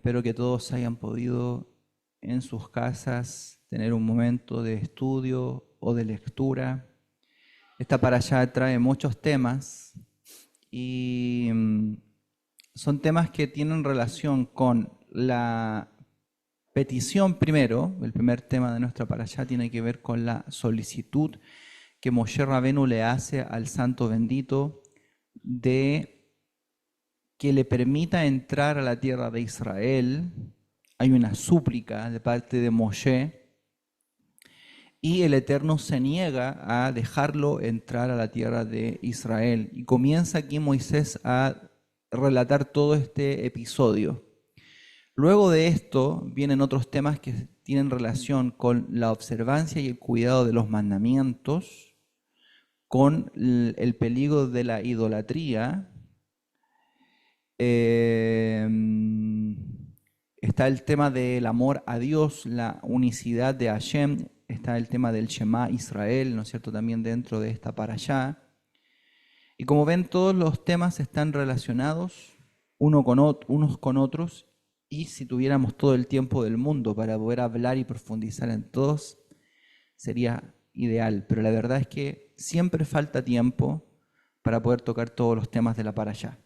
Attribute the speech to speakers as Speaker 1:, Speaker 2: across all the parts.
Speaker 1: Espero que todos hayan podido en sus casas tener un momento de estudio o de lectura. Esta parashá trae muchos temas y son temas que tienen relación con la petición primero. El primer tema de nuestra parashá tiene que ver con la solicitud que Moshe Rabenu le hace al Santo Bendito de que le permita entrar a la tierra de Israel. Hay una súplica de parte de Moshe y el Eterno se niega a dejarlo entrar a la tierra de Israel. Y comienza aquí Moisés a relatar todo este episodio. Luego de esto vienen otros temas que tienen relación con la observancia y el cuidado de los mandamientos, con el peligro de la idolatría. Está el tema del amor a Dios, la unicidad de Hashem, está el tema del Shema Israel, ¿no es cierto?, también dentro de esta parashá. Y como ven, todos los temas están relacionados unos con otros, y si tuviéramos todo el tiempo del mundo para poder hablar y profundizar en todos, sería ideal. Pero la verdad es que siempre falta tiempo para poder tocar todos los temas de la parashá.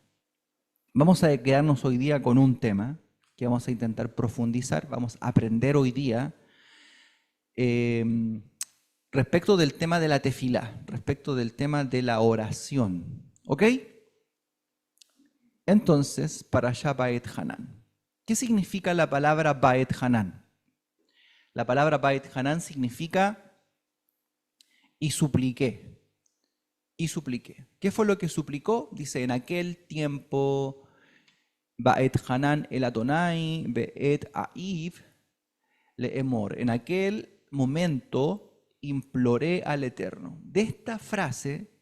Speaker 1: Vamos a quedarnos hoy día con un tema que vamos a intentar profundizar, vamos a aprender hoy día respecto del tema de la tefilá, respecto del tema de la oración. ¿Ok? Entonces, parashá Ba'et Hanan. ¿Qué significa la palabra Ba'et Hanan? La palabra Ba'et Hanan significa y supliqué. Y supliqué. ¿Qué fue lo que suplicó? Dice, en aquel tiempo, Ba'et Hanan el Adonai, Be'et Aiv le'emor. En aquel momento imploré al Eterno. De esta frase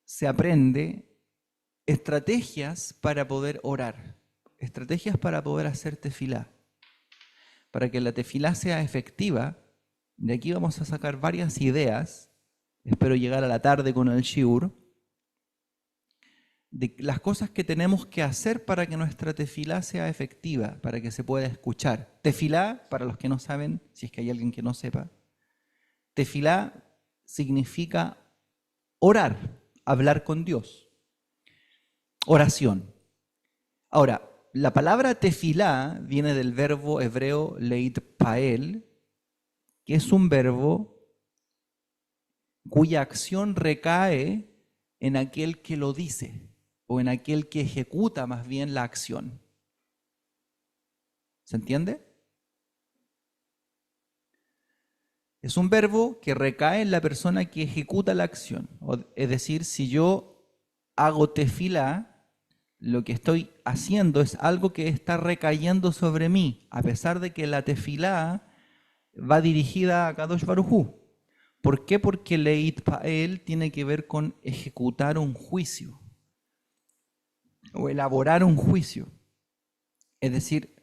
Speaker 1: se aprende estrategias para poder orar, estrategias para poder hacer tefilá. Para que la tefilá sea efectiva, de aquí vamos a sacar varias ideas. Espero llegar a la tarde con el shiur, de las cosas que tenemos que hacer para que nuestra tefilá sea efectiva, para que se pueda escuchar. Tefilá, para los que no saben, si es que hay alguien que no sepa, tefilá significa orar, hablar con Dios. Oración. Ahora, la palabra tefilá viene del verbo hebreo leitpael, que es un verbo cuya acción recae en aquel que lo dice, o en aquel que ejecuta más bien la acción. ¿Se entiende? Es un verbo que recae en la persona que ejecuta la acción. Es decir, si yo hago tefilá, lo que estoy haciendo es algo que está recayendo sobre mí, a pesar de que la tefilá va dirigida a Kadosh Baruj Hu. ¿Por qué? Porque Leit Pael tiene que ver con ejecutar un juicio o elaborar un juicio. Es decir,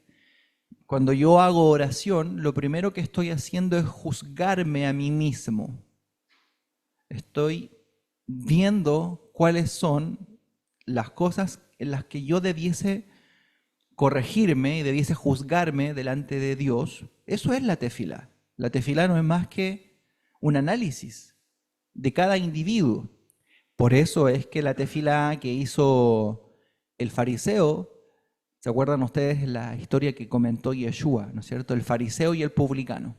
Speaker 1: cuando yo hago oración, lo primero que estoy haciendo es juzgarme a mí mismo. Estoy viendo cuáles son las cosas en las que yo debiese corregirme y debiese juzgarme delante de Dios. Eso es la tefilá. La tefilá no es más que un análisis de cada individuo. Por eso es que la tefilá que hizo el fariseo, ¿se acuerdan ustedes la historia que comentó Yeshua, ¿no es cierto? El fariseo y el publicano.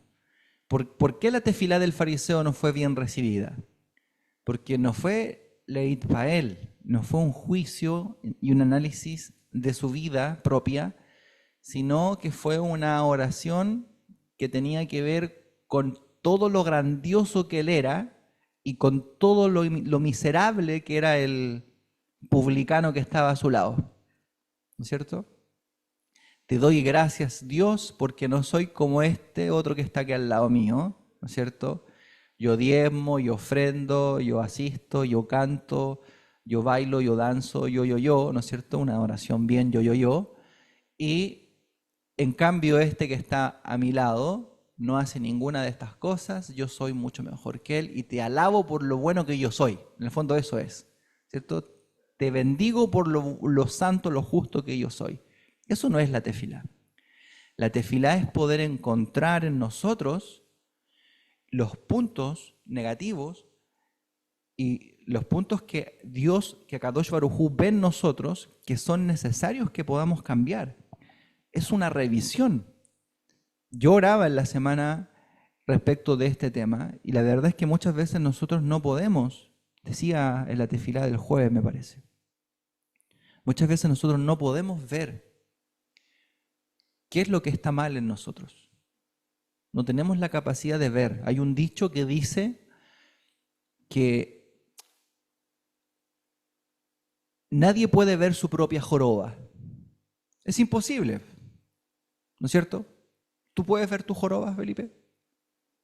Speaker 1: ¿Por qué la tefilá del fariseo no fue bien recibida? Porque no fue leit pael, no fue un juicio y un análisis de su vida propia, sino que fue una oración que tenía que ver con todo lo grandioso que él era y con todo lo miserable que era el publicano que estaba a su lado. ¿No es cierto? Te doy gracias, Dios, porque no soy como este otro que está aquí al lado mío, ¿no es cierto? Yo diezmo, yo ofrendo, yo asisto, yo canto, yo bailo, yo danzo, yo, ¿no es cierto? Una oración bien yo. Y en cambio este que está a mi lado no hace ninguna de estas cosas, yo soy mucho mejor que él y te alabo por lo bueno que yo soy. En el fondo eso es, ¿cierto? Te bendigo por lo santo, lo justo que yo soy. Eso no es la tefilá. La tefilá es poder encontrar en nosotros los puntos negativos y los puntos que Dios, que Kadosh Baruj Hu ve en nosotros, que son necesarios que podamos cambiar. Es una revisión. Yo oraba en la semana respecto de este tema y la verdad es que muchas veces nosotros no podemos, decía en la tefilá del jueves me parece, muchas veces nosotros no podemos ver qué es lo que está mal en nosotros. No tenemos la capacidad de ver. Hay un dicho que dice que nadie puede ver su propia joroba. Es imposible, ¿no es cierto? ¿Tú puedes ver tu joroba, Felipe?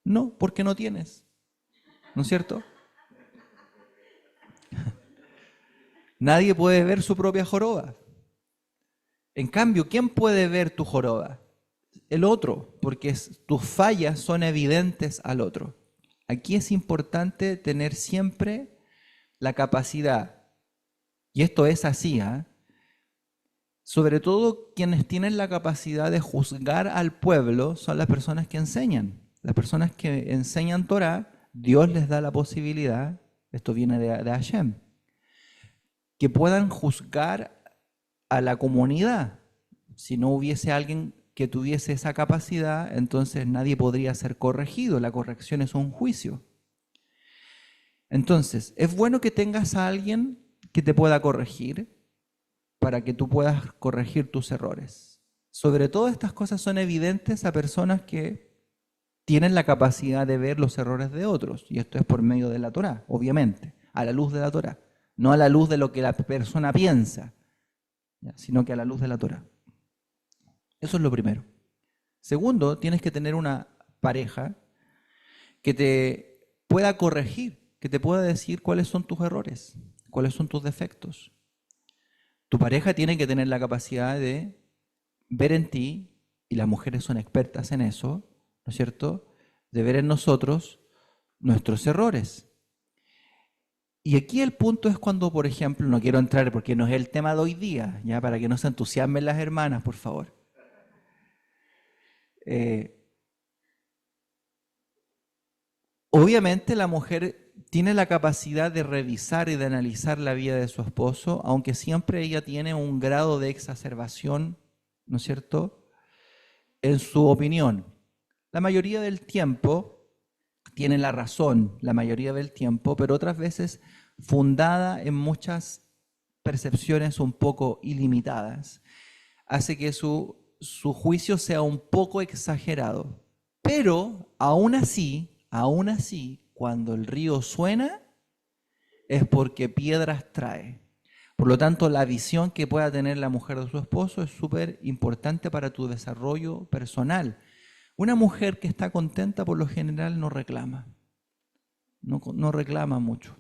Speaker 1: No, porque no tienes, ¿no es cierto? Nadie puede ver su propia joroba. En cambio, ¿quién puede ver tu joroba? El otro, porque tus fallas son evidentes al otro. Aquí es importante tener siempre la capacidad, y esto es así, sobre todo quienes tienen la capacidad de juzgar al pueblo son las personas que enseñan. Las personas que enseñan Torah, Dios les da la posibilidad, esto viene de Hashem, que puedan juzgar a la comunidad. Si no hubiese alguien que tuviese esa capacidad, entonces nadie podría ser corregido. La corrección es un juicio. Entonces, es bueno que tengas a alguien que te pueda corregir para que tú puedas corregir tus errores. Sobre todo estas cosas son evidentes a personas que tienen la capacidad de ver los errores de otros. Y esto es por medio de la Torá, obviamente, a la luz de la Torá. No a la luz de lo que la persona piensa, sino que a la luz de la Torá. Eso es lo primero. Segundo, tienes que tener una pareja que te pueda corregir, que te pueda decir cuáles son tus errores, cuáles son tus defectos. Tu pareja tiene que tener la capacidad de ver en ti, y las mujeres son expertas en eso, ¿no es cierto?, de ver en nosotros nuestros errores. Y aquí el punto es cuando, por ejemplo, no quiero entrar porque no es el tema de hoy día, ya para que no se entusiasmen las hermanas, por favor. Obviamente la mujer tiene la capacidad de revisar y de analizar la vida de su esposo, aunque siempre ella tiene un grado de exacerbación, ¿no es cierto?, en su opinión. La mayoría del tiempo tiene la razón, la mayoría del tiempo, pero otras veces fundada en muchas percepciones un poco ilimitadas, hace que su juicio sea un poco exagerado. Pero aún así, cuando el río suena, es porque piedras trae. Por lo tanto, la visión que pueda tener la mujer de su esposo es súper importante para tu desarrollo personal. Una mujer que está contenta por lo general no reclama, no reclama mucho,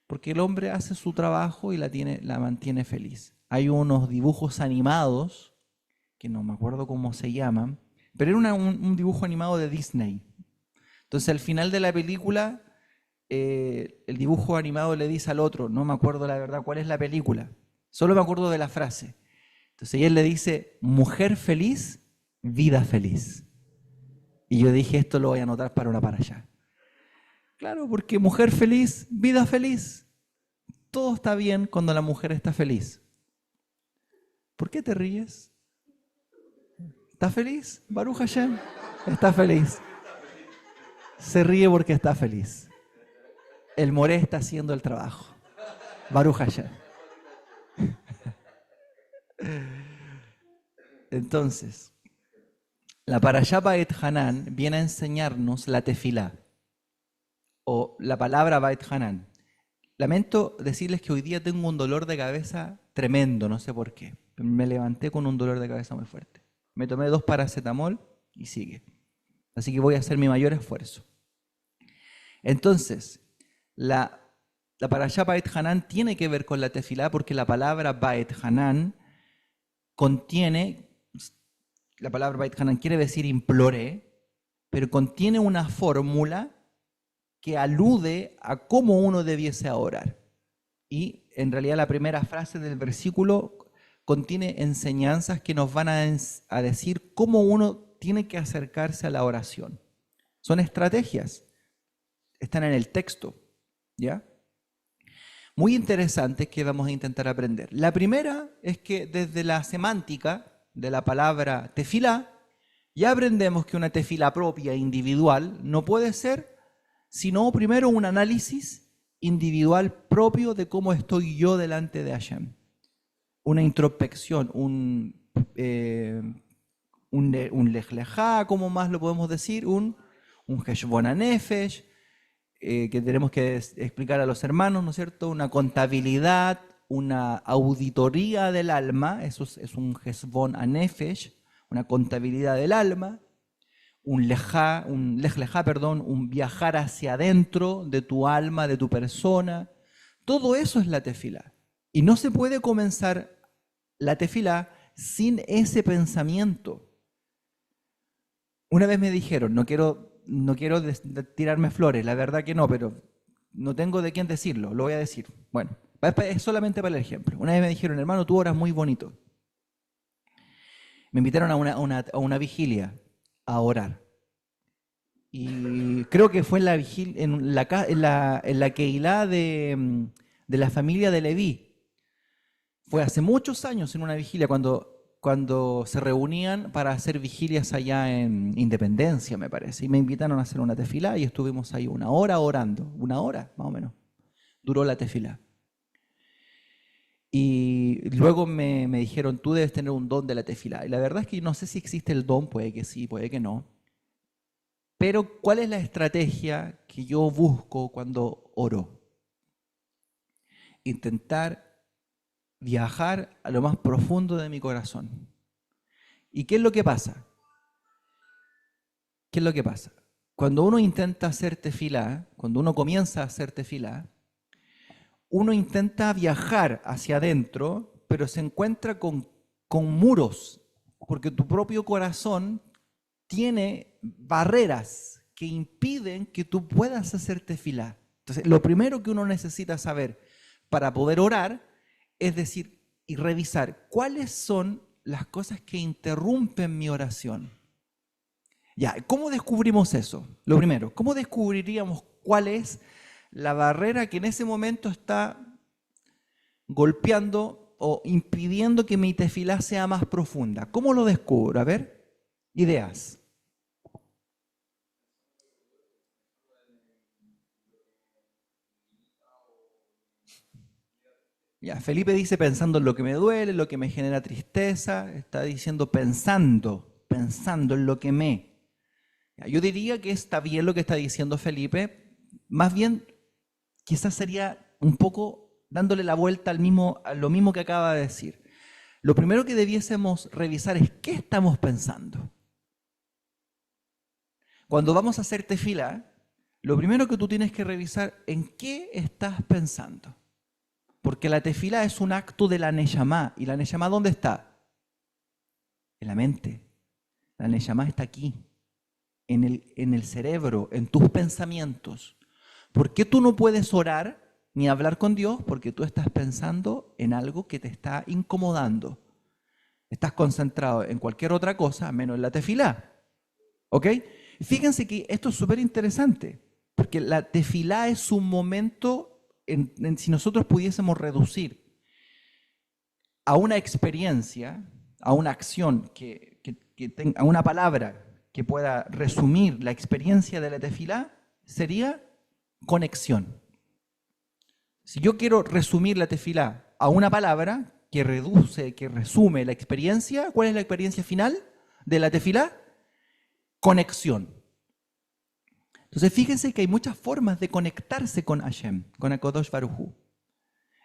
Speaker 1: porque el hombre hace su trabajo y la mantiene feliz. Hay unos dibujos animados, que no me acuerdo cómo se llaman, pero era un dibujo animado de Disney. Entonces al final de la película, el dibujo animado le dice al otro, no me acuerdo la verdad cuál es la película, solo me acuerdo de la frase. Entonces él le dice, mujer feliz, vida feliz. Y yo dije, esto lo voy a anotar para una para allá. Claro, porque mujer feliz, vida feliz. Todo está bien cuando la mujer está feliz. ¿Por qué te ríes? ¿Estás feliz? Baruch Hashem. Está feliz. Se ríe porque está feliz. El moré está haciendo el trabajo. Baruch Hashem. Entonces, la Parashá Ba'et Hanan viene a enseñarnos la tefilá, o la palabra Ba'et Hanan. Lamento decirles que hoy día tengo un dolor de cabeza tremendo, no sé por qué. Me levanté con un dolor de cabeza muy fuerte. Me tomé 2 paracetamol y sigue. Así que voy a hacer mi mayor esfuerzo. Entonces, la Parashá Ba'et Hanan tiene que ver con la tefilá porque la palabra Ba'et Hanan contiene, la palabra Ba'et Hanan quiere decir imploré, pero contiene una fórmula que alude a cómo uno debiese orar. Y en realidad la primera frase del versículo contiene enseñanzas que nos van a decir cómo uno tiene que acercarse a la oración. Son estrategias, están en el texto, ¿ya? Muy interesantes que vamos a intentar aprender. La primera es que desde la semántica de la palabra tefilá, ya aprendemos que una tefilá propia, individual, no puede ser sino primero un análisis individual propio de cómo estoy yo delante de Hashem. Una introspección, un lej lejá, ¿cómo más lo podemos decir? Un heshbon hanefesh, que tenemos que explicar a los hermanos, ¿no es cierto? Una contabilidad, una auditoría del alma, eso es un heshbon hanefesh, una contabilidad del alma, un lej lejá, perdón, un viajar hacia adentro de tu alma, de tu persona. Todo eso es la tefilá. Y no se puede comenzar la tefilá sin ese pensamiento. Una vez me dijeron, no quiero tirarme flores, la verdad que no, pero no tengo de quién decirlo, lo voy a decir. Bueno, es solamente para el ejemplo. Una vez me dijeron, hermano, tú oras muy bonito. Me invitaron a una vigilia a orar. Y creo que fue en la vigilia, en la Keilah de la familia de Leví. Fue hace muchos años en una vigilia cuando se reunían para hacer vigilias allá en Independencia, me parece. Y me invitaron a hacer una tefilá y estuvimos ahí una hora orando. Una hora, más o menos. Duró la tefilá. Y luego me dijeron, tú debes tener un don de la tefilá. Y la verdad es que no sé si existe el don, puede que sí, puede que no. Pero, ¿cuál es la estrategia que yo busco cuando oro? Intentar viajar a lo más profundo de mi corazón. ¿Y qué es lo que pasa? ¿Qué es lo que pasa? Cuando uno intenta hacer tefilá, cuando uno comienza a hacer tefilá, uno intenta viajar hacia adentro, pero se encuentra con muros, porque tu propio corazón tiene barreras que impiden que tú puedas hacer tefilá. Entonces, lo primero que uno necesita saber para poder orar es decir y revisar cuáles son las cosas que interrumpen mi oración. Ya, ¿cómo descubrimos eso? Lo primero, ¿cómo descubriríamos cuál es la barrera que en ese momento está golpeando o impidiendo que mi tefilá sea más profunda? ¿Cómo lo descubro? A ver, ideas. Ya, Felipe dice pensando en lo que me duele, lo que me genera tristeza, está diciendo pensando en lo que me. Ya, yo diría que está bien lo que está diciendo Felipe, más bien quizás sería un poco dándole la vuelta a lo mismo que acaba de decir. Lo primero que debiésemos revisar es qué estamos pensando. Cuando vamos a hacer tefilá, lo primero que tú tienes que revisar en qué estás pensando. Porque la tefilá es un acto de la neyamá. ¿Y la neyamá dónde está? En la mente. La neyamá está aquí, en el cerebro, en tus pensamientos. ¿Por qué tú no puedes orar ni hablar con Dios? Porque tú estás pensando en algo que te está incomodando. Estás concentrado en cualquier otra cosa, menos en la tefilá. ¿Ok? Fíjense que esto es súper interesante, porque la tefilá es un momento, si nosotros pudiésemos reducir a una experiencia, a una acción, a una palabra que pueda resumir la experiencia de la tefilá, sería conexión. Si yo quiero resumir la tefilá a una palabra que resume la experiencia, ¿cuál es la experiencia final de la tefilá? Conexión. Entonces fíjense que hay muchas formas de conectarse con Hashem, con HaKadosh Baruj Hu.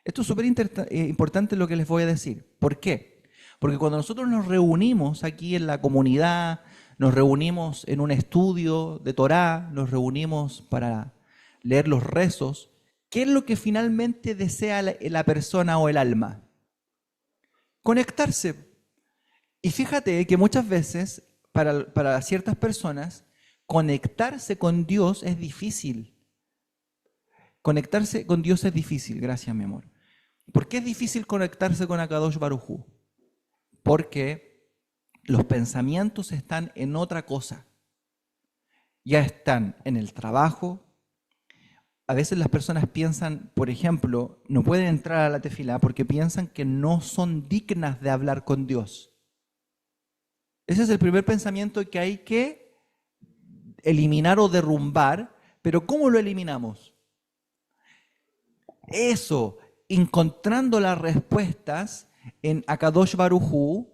Speaker 1: Esto es súper importante lo que les voy a decir. ¿Por qué? Porque cuando nosotros nos reunimos aquí en la comunidad, nos reunimos en un estudio de Torá, nos reunimos para leer los rezos, ¿qué es lo que finalmente desea la persona o el alma? Conectarse. Y fíjate que muchas veces, para ciertas personas, conectarse con Dios es difícil. Conectarse con Dios es difícil, gracias mi amor. ¿Por qué es difícil conectarse con HaKadosh Baruj Hu? porque los pensamientos están en otra cosa. Ya están en el trabajo. A veces las personas piensan, por ejemplo, no pueden entrar a la tefilá porque piensan que no son dignas de hablar con Dios. Ese es el primer pensamiento que hay que eliminar o derrumbar, pero ¿cómo lo eliminamos? Eso, encontrando las respuestas en Akadosh Baruj Hu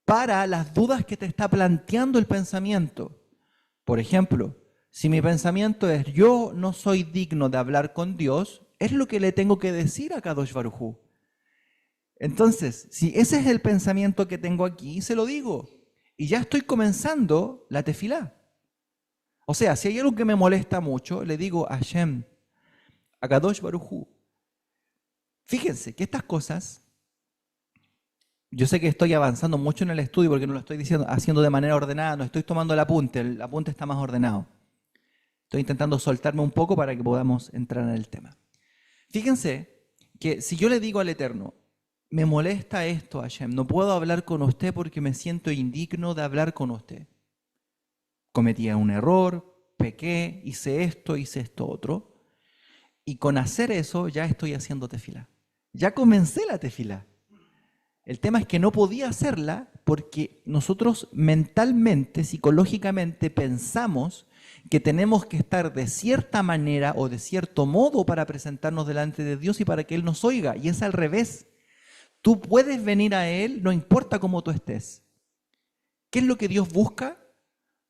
Speaker 1: para las dudas que te está planteando el pensamiento. Por ejemplo, si mi pensamiento es yo no soy digno de hablar con Dios, es lo que le tengo que decir a Akadosh Baruj Hu. Entonces, si ese es el pensamiento que tengo aquí, se lo digo. Y ya estoy comenzando la tefilá. O sea, si hay algo que me molesta mucho, le digo a Hashem, a Kadosh Baruj Hu. Fíjense que estas cosas, yo sé que estoy avanzando mucho en el estudio porque no lo estoy haciendo de manera ordenada, no estoy tomando el apunte está más ordenado. Estoy intentando soltarme un poco para que podamos entrar en el tema. Fíjense que si yo le digo al Eterno, me molesta esto, Hashem, no puedo hablar con usted porque me siento indigno de hablar con usted. Cometí un error, pequé, hice esto otro. Y con hacer eso ya estoy haciendo tefilá. Ya comencé la tefilá. El tema es que no podía hacerla porque nosotros mentalmente, psicológicamente pensamos que tenemos que estar de cierta manera o de cierto modo para presentarnos delante de Dios y para que Él nos oiga. Y es al revés. Tú puedes venir a Él, no importa cómo tú estés. ¿Qué es lo que Dios busca?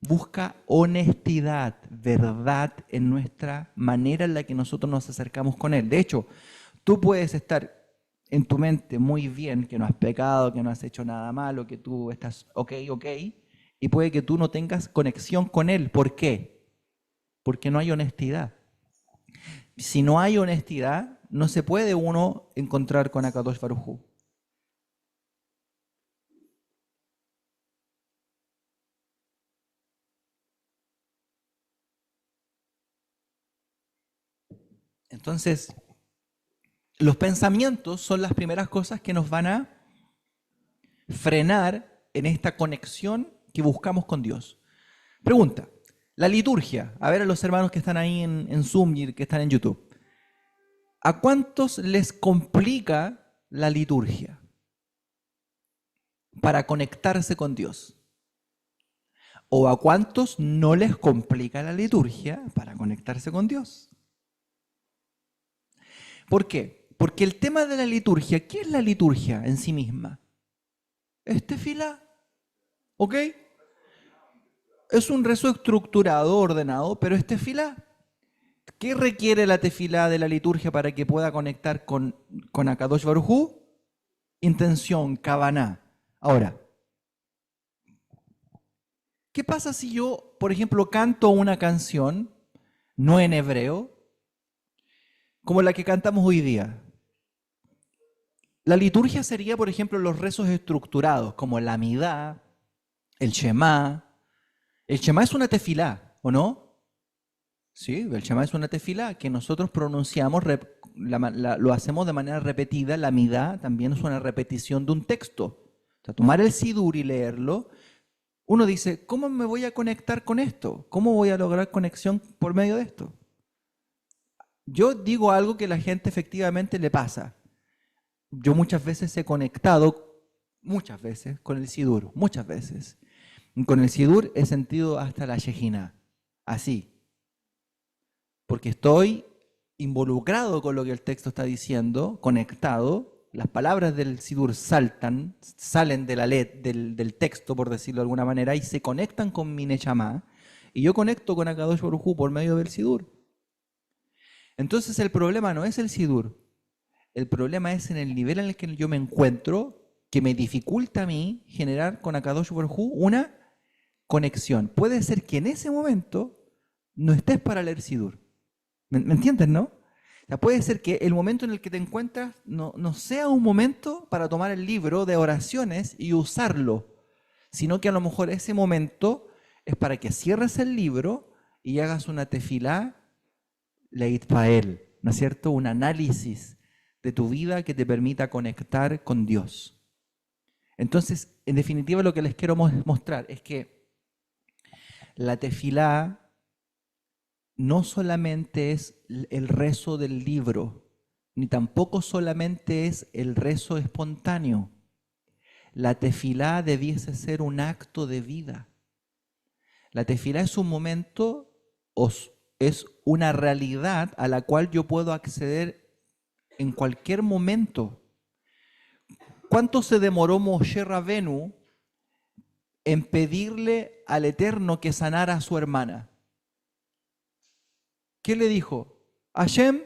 Speaker 1: Busca honestidad, verdad en nuestra manera en la que nosotros nos acercamos con Él. De hecho, tú puedes estar en tu mente muy bien, que no has pecado, que no has hecho nada malo, que tú estás ok, y puede que tú no tengas conexión con Él. ¿Por qué? Porque no hay honestidad. Si no hay honestidad, no se puede uno encontrar con Akadosh Baruj Hu. Entonces, los pensamientos son las primeras cosas que nos van a frenar en esta conexión que buscamos con Dios. Pregunta, la liturgia, a ver a los hermanos que están ahí en Zoom y que están en YouTube, ¿a cuántos les complica la liturgia para conectarse con Dios? ¿O a cuántos no les complica la liturgia para conectarse con Dios? ¿Por qué? Porque el tema de la liturgia, ¿qué es la liturgia en sí misma? Es tefilá, ¿ok? Es un rezo estructurado, ordenado, pero es tefilá. ¿Qué requiere la tefilá de la liturgia para que pueda conectar con Akadosh Baruj Hu? Intención, kavaná. Ahora, ¿qué pasa si yo, por ejemplo, canto una canción, no en hebreo, como la que cantamos hoy día? La liturgia sería, por ejemplo, los rezos estructurados, como la Amidá, el Shema. El Shema es una tefilá, ¿o no? Sí, el Shema es una tefilá que nosotros pronunciamos, lo hacemos de manera repetida. La Amidá también es una repetición de un texto. O sea, tomar el Sidur y leerlo, uno dice, ¿cómo me voy a conectar con esto? ¿Cómo voy a lograr conexión por medio de esto? Yo digo algo que a la gente efectivamente le pasa. Yo muchas veces he conectado, muchas veces, con el Sidur, muchas veces. Con el Sidur he sentido hasta la Shejina, así. Porque estoy involucrado con lo que el texto está diciendo, conectado. Las palabras del Sidur salen de del texto, por decirlo de alguna manera, y se conectan con mi Neshama. Y yo conecto con Akadosh Baruj Hu por medio del Sidur. Entonces el problema no es el Sidur. El problema es en el nivel en el que yo me encuentro, que me dificulta a mí generar con Akadosh Baruj Hu una conexión. Puede ser que en ese momento no estés para leer Sidur. ¿Me entiendes, no? O sea, puede ser que el momento en el que te encuentras no sea un momento para tomar el libro de oraciones y usarlo, sino que a lo mejor ese momento es para que cierres el libro y hagas una tefilá leit pael, ¿no es cierto? Un análisis de tu vida que te permita conectar con Dios. Entonces, en definitiva, lo que les quiero mostrar es que la tefilá no solamente es el rezo del libro, ni tampoco solamente es el rezo espontáneo. La tefilá debiese ser un acto de vida. La tefilá es un momento, es una realidad a la cual yo puedo acceder en cualquier momento. ¿Cuánto se demoró Moshe Rabenu en pedirle al Eterno que sanara a su hermana? ¿Qué le dijo? Hashem,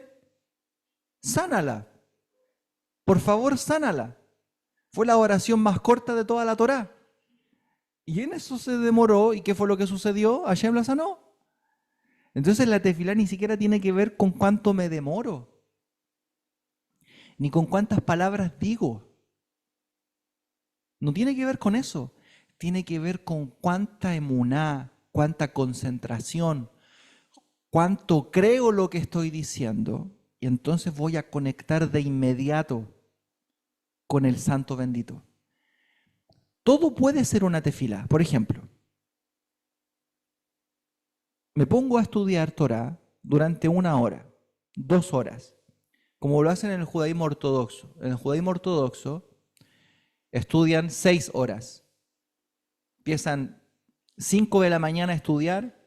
Speaker 1: sánala. Por favor, sánala. Fue la oración más corta de toda la Torá. Y en eso se demoró. ¿Y qué fue lo que sucedió? Hashem la sanó. Entonces la tefilá ni siquiera tiene que ver con cuánto me demoro, ni con cuántas palabras digo. No tiene que ver con eso. Tiene que ver con cuánta emuná, cuánta concentración, cuánto creo lo que estoy diciendo. Y entonces voy a conectar de inmediato con el Santo bendito. Todo puede ser una tefilá. Por ejemplo, me pongo a estudiar Torah durante 1 hora, 2 horas, como lo hacen en el judaísmo ortodoxo. En el judaísmo ortodoxo estudian 6 horas. Empiezan 5 de la mañana a estudiar,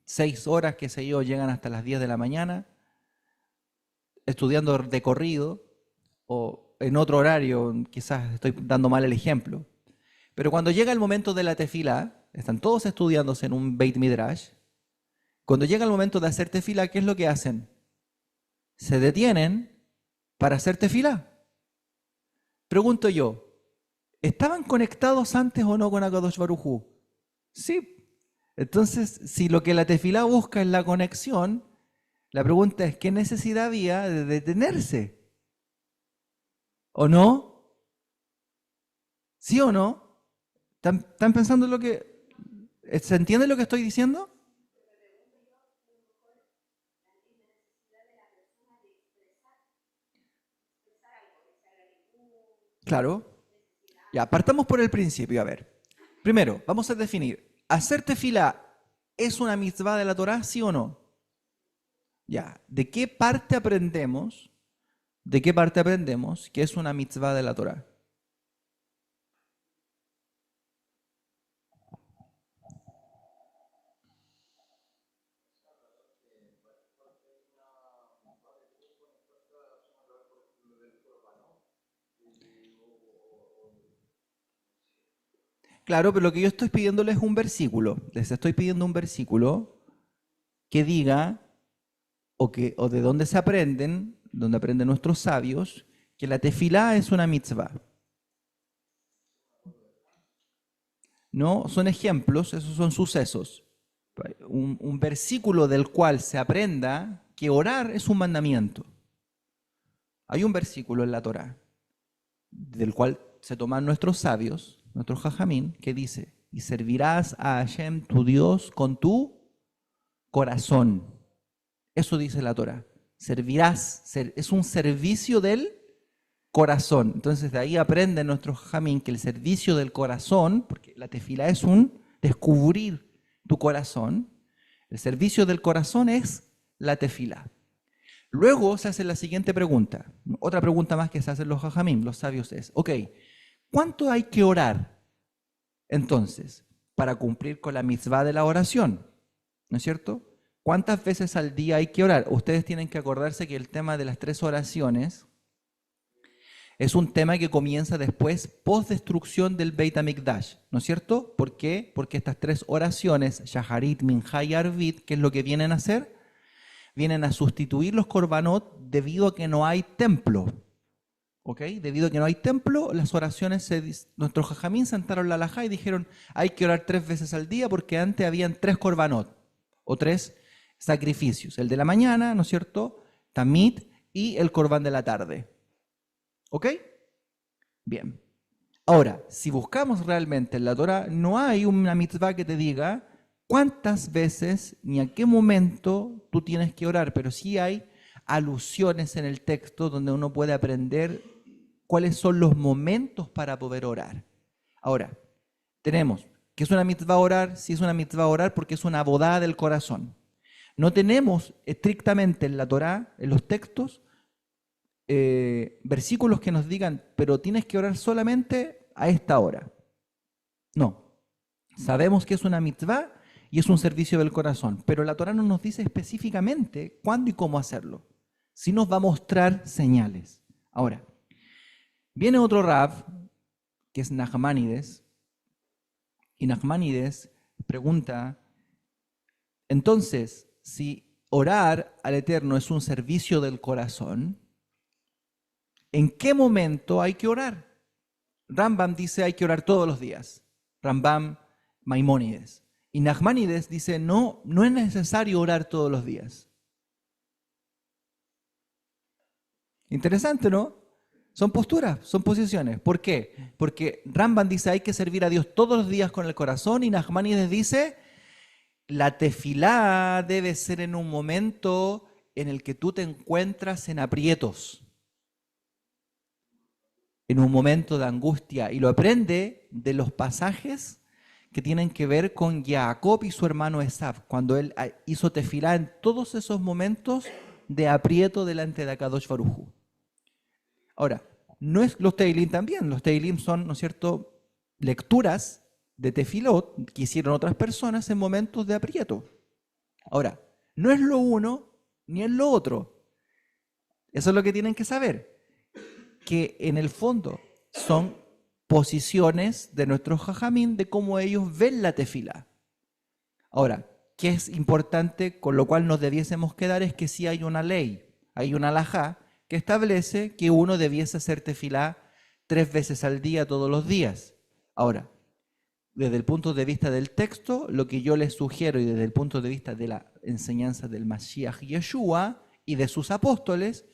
Speaker 1: 6 horas, qué sé yo, llegan hasta las 10 de la mañana, estudiando de corrido, o en otro horario, quizás estoy dando mal el ejemplo. Pero cuando llega el momento de la tefilá, están todos estudiándose en un Beit Midrash. Cuando llega el momento de hacer tefilá, ¿qué es lo que hacen? Se detienen para hacer tefilá. Pregunto yo, ¿estaban conectados antes o no con Akadosh Baruj Hu? Sí. Entonces, si lo que la tefilá busca es la conexión, la pregunta es, ¿qué necesidad había de detenerse? ¿O no? ¿Sí o no? ¿Están pensando en lo que... ¿Se entiende lo que estoy diciendo? Claro. Ya, partamos por el principio. A ver. Primero, vamos a definir. ¿Hacer tefilá es una mitzvah de la Torá, sí o no? Ya. ¿De qué parte aprendemos? ¿De qué parte aprendemos que es una mitzvah de la Torá? Claro, pero lo que yo estoy pidiéndoles es un versículo. Les estoy pidiendo un versículo que diga, o de dónde se aprenden, donde aprenden nuestros sabios, que la tefilá es una mitzvah. No, son ejemplos, esos son sucesos. Un versículo del cual se aprenda que orar es un mandamiento. Hay un versículo en la Torá del cual se toman nuestros sabios, nuestros jajamín, que dice, y servirás a Hashem tu Dios con tu corazón. Eso dice la Torá. Servirás, es un servicio del corazón. Entonces de ahí aprenden nuestros jajamín que el servicio del corazón, porque la tefila es un descubrir tu corazón, el servicio del corazón es la tefila. Luego se hace la siguiente pregunta, otra pregunta más que se hacen los jajamim, los sabios es, ok, ¿cuánto hay que orar entonces para cumplir con la mitzvah de la oración? ¿No es cierto? ¿Cuántas veces al día hay que orar? Ustedes tienen que acordarse que el tema de las 3 oraciones es un tema que comienza después, post-destrucción del Beit HaMikdash, ¿no es cierto? ¿Por qué? Porque estas 3 oraciones, Shaharit, Minjá y Arvit, ¿qué es lo que vienen a hacer? Vienen a sustituir los korbanot debido a que no hay templo. ¿Ok? Debido a que no hay templo, las oraciones, nuestros jajamín sentaron la halajá y dijeron, hay que orar 3 veces al día porque antes habían 3 korbanot, o 3 sacrificios. El de la mañana, ¿no es cierto? Tamid y el corbán de la tarde. ¿Ok? Bien. Ahora, si buscamos realmente en la Torah, no hay una mitzvah que te diga cuántas veces ni a qué momento tú tienes que orar, pero sí hay alusiones en el texto donde uno puede aprender cuáles son los momentos para poder orar. Ahora, tenemos que es una mitzvah orar, sí es una mitzvah orar porque es una bodá del corazón. No tenemos estrictamente en la Torá, en los textos, versículos que nos digan, pero tienes que orar solamente a esta hora. No. Sabemos que es una mitzvah y es un servicio del corazón, pero la Torá no nos dice específicamente cuándo y cómo hacerlo. Sí nos va a mostrar señales. Ahora, viene otro Rav, que es Nachmanides, y Nachmanides pregunta, entonces, si orar al Eterno es un servicio del corazón, ¿en qué momento hay que orar? Rambam dice hay que orar todos los días. Rambam, Maimónides. Y Nachmanides dice no, no es necesario orar todos los días. Interesante, ¿no? Son posturas, son posiciones. ¿Por qué? Porque Rambam dice hay que servir a Dios todos los días con el corazón y Nachmanides dice la tefilá debe ser en un momento en el que tú te encuentras en aprietos, en un momento de angustia, y lo aprende de los pasajes que tienen que ver con Jacob y su hermano Esav, cuando él hizo tefilá en todos esos momentos de aprieto delante de Akadosh Baruj Hu. Ahora, no es los Teilim también, los Teilim son, ¿no es cierto?, lecturas de tefilot que hicieron otras personas en momentos de aprieto. Ahora, no es lo uno ni es lo otro. Eso es lo que tienen que saber, que en el fondo son posiciones de nuestros jajamín de cómo ellos ven la tefilá. Ahora, ¿qué es importante con lo cual nos debiésemos quedar? Es que sí hay una ley, hay una halajá que establece que uno debiese hacer tefilá 3 veces al día, todos los días. Ahora, desde el punto de vista del texto, lo que yo les sugiero y desde el punto de vista de la enseñanza del Mashiach Yeshua y de sus apóstoles,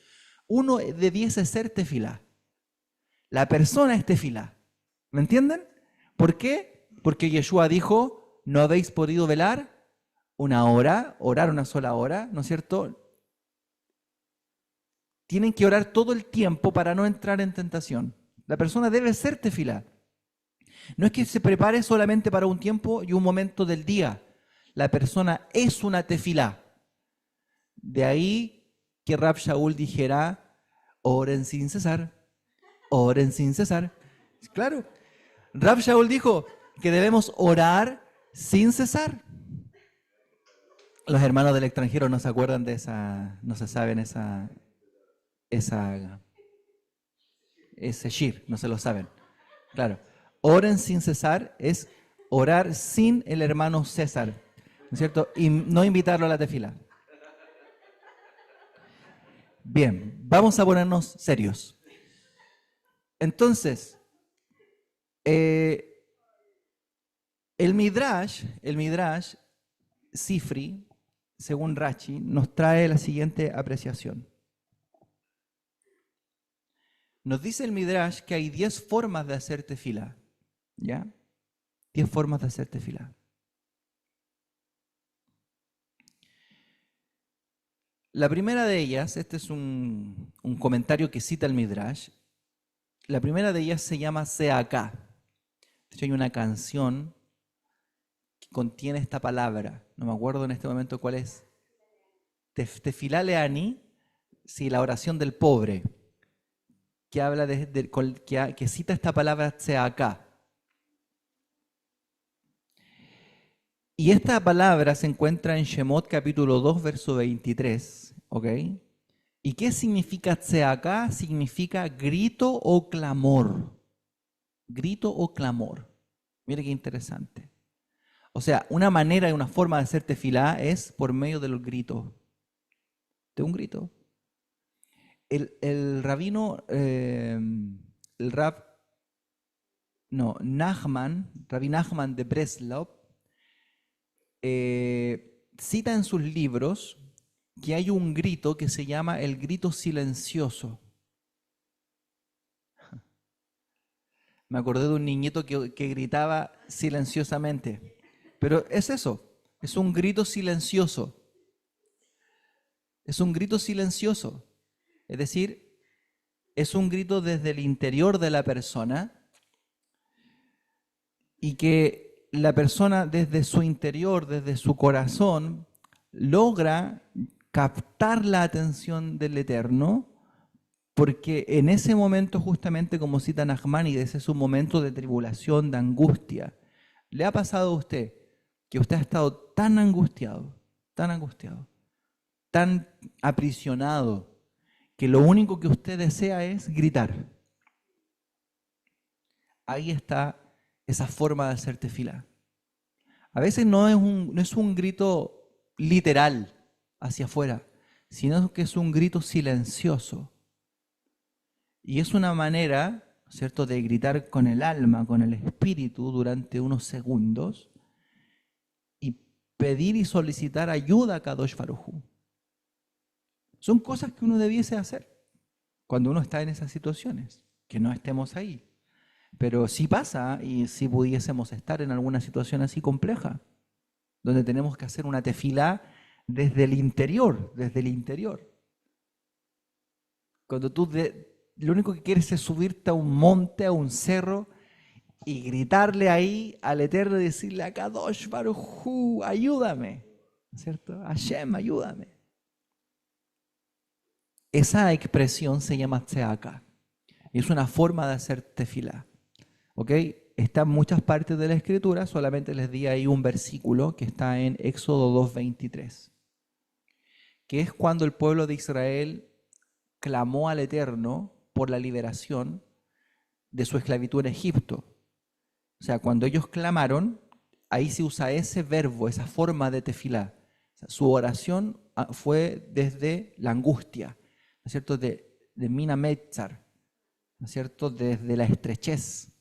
Speaker 1: uno debiese ser tefilá. La persona es tefilá. ¿Me entienden? ¿Por qué? Porque Yeshua dijo, ¿no habéis podido velar una hora, orar una sola hora, ¿no es cierto? Tienen que orar todo el tiempo para no entrar en tentación. La persona debe ser tefilá. No es que se prepare solamente para un tiempo y un momento del día. La persona es una tefilá. De ahí que Rab Shaul dijera, oren sin cesar, oren sin cesar. Claro, Rab Shaul dijo que debemos orar sin cesar. Los hermanos del extranjero no se acuerdan de esa, no se saben ese shir, no se lo saben. Claro, oren sin cesar es orar sin el hermano César, ¿no es cierto? Y no invitarlo a la tefila. Bien, vamos a ponernos serios. Entonces, el Midrash Sifri, según Rashi, nos trae la siguiente apreciación. Nos dice el Midrash que hay 10 formas de hacer tefilá, ¿ya? 10 formas de hacer tefilá. La primera de ellas, este es un comentario que cita el Midrash, la primera de ellas se llama Seaká. De hecho, hay una canción que contiene esta palabra, no me acuerdo en este momento cuál es. Tefilá leani, sí, la oración del pobre, que habla que cita esta palabra Seaká. Y esta palabra se encuentra en Shemot capítulo 2, verso 23, ¿ok? ¿Y qué significa tzeaká? Significa grito o clamor. Grito o clamor. Mire qué interesante. O sea, una manera y una forma de hacer tefilá es por medio de los gritos. De un grito. El rabino, Rabbi Nachman de Breslov, cita en sus libros que hay un grito que se llama el grito silencioso. Me acordé de un niñito que gritaba silenciosamente, pero es eso, es un grito silencioso. Es un grito silencioso. Es decir, es un grito desde el interior de la persona y que la persona desde su interior, desde su corazón, logra captar la atención del Eterno, porque en ese momento, justamente como cita Nachmanides, es un momento de tribulación, de angustia. ¿Le ha pasado a usted que usted ha estado tan angustiado, tan aprisionado, que lo único que usted desea es gritar? Ahí está esa forma de hacer tefilá. A veces no es un grito literal hacia afuera, sino que es un grito silencioso. Y es una manera, ¿cierto?, de gritar con el alma, con el espíritu durante unos segundos y pedir y solicitar ayuda a Kadosh Baruj Hu. Son cosas que uno debiese hacer cuando uno está en esas situaciones, que no estemos ahí. Pero sí pasa, y si pudiésemos estar en alguna situación así compleja, donde tenemos que hacer una tefilá desde el interior, Cuando tú lo único que quieres es subirte a un monte, a un cerro, y gritarle ahí al Eterno y decirle a Kadosh Baruj Hu, ayúdame, ¿cierto? Hashem, ayúdame. Esa expresión se llama tzeaka. Es una forma de hacer tefilá. ¿Ok? Está en muchas partes de la Escritura, solamente les di ahí un versículo que está en Éxodo 2:23, que es cuando el pueblo de Israel clamó al Eterno por la liberación de su esclavitud en Egipto. O sea, cuando ellos clamaron, ahí se usa ese verbo, esa forma de tefilá. O sea, su oración fue desde la angustia, ¿no es cierto? De Mina Metzar, ¿no es cierto? Desde la estrechez.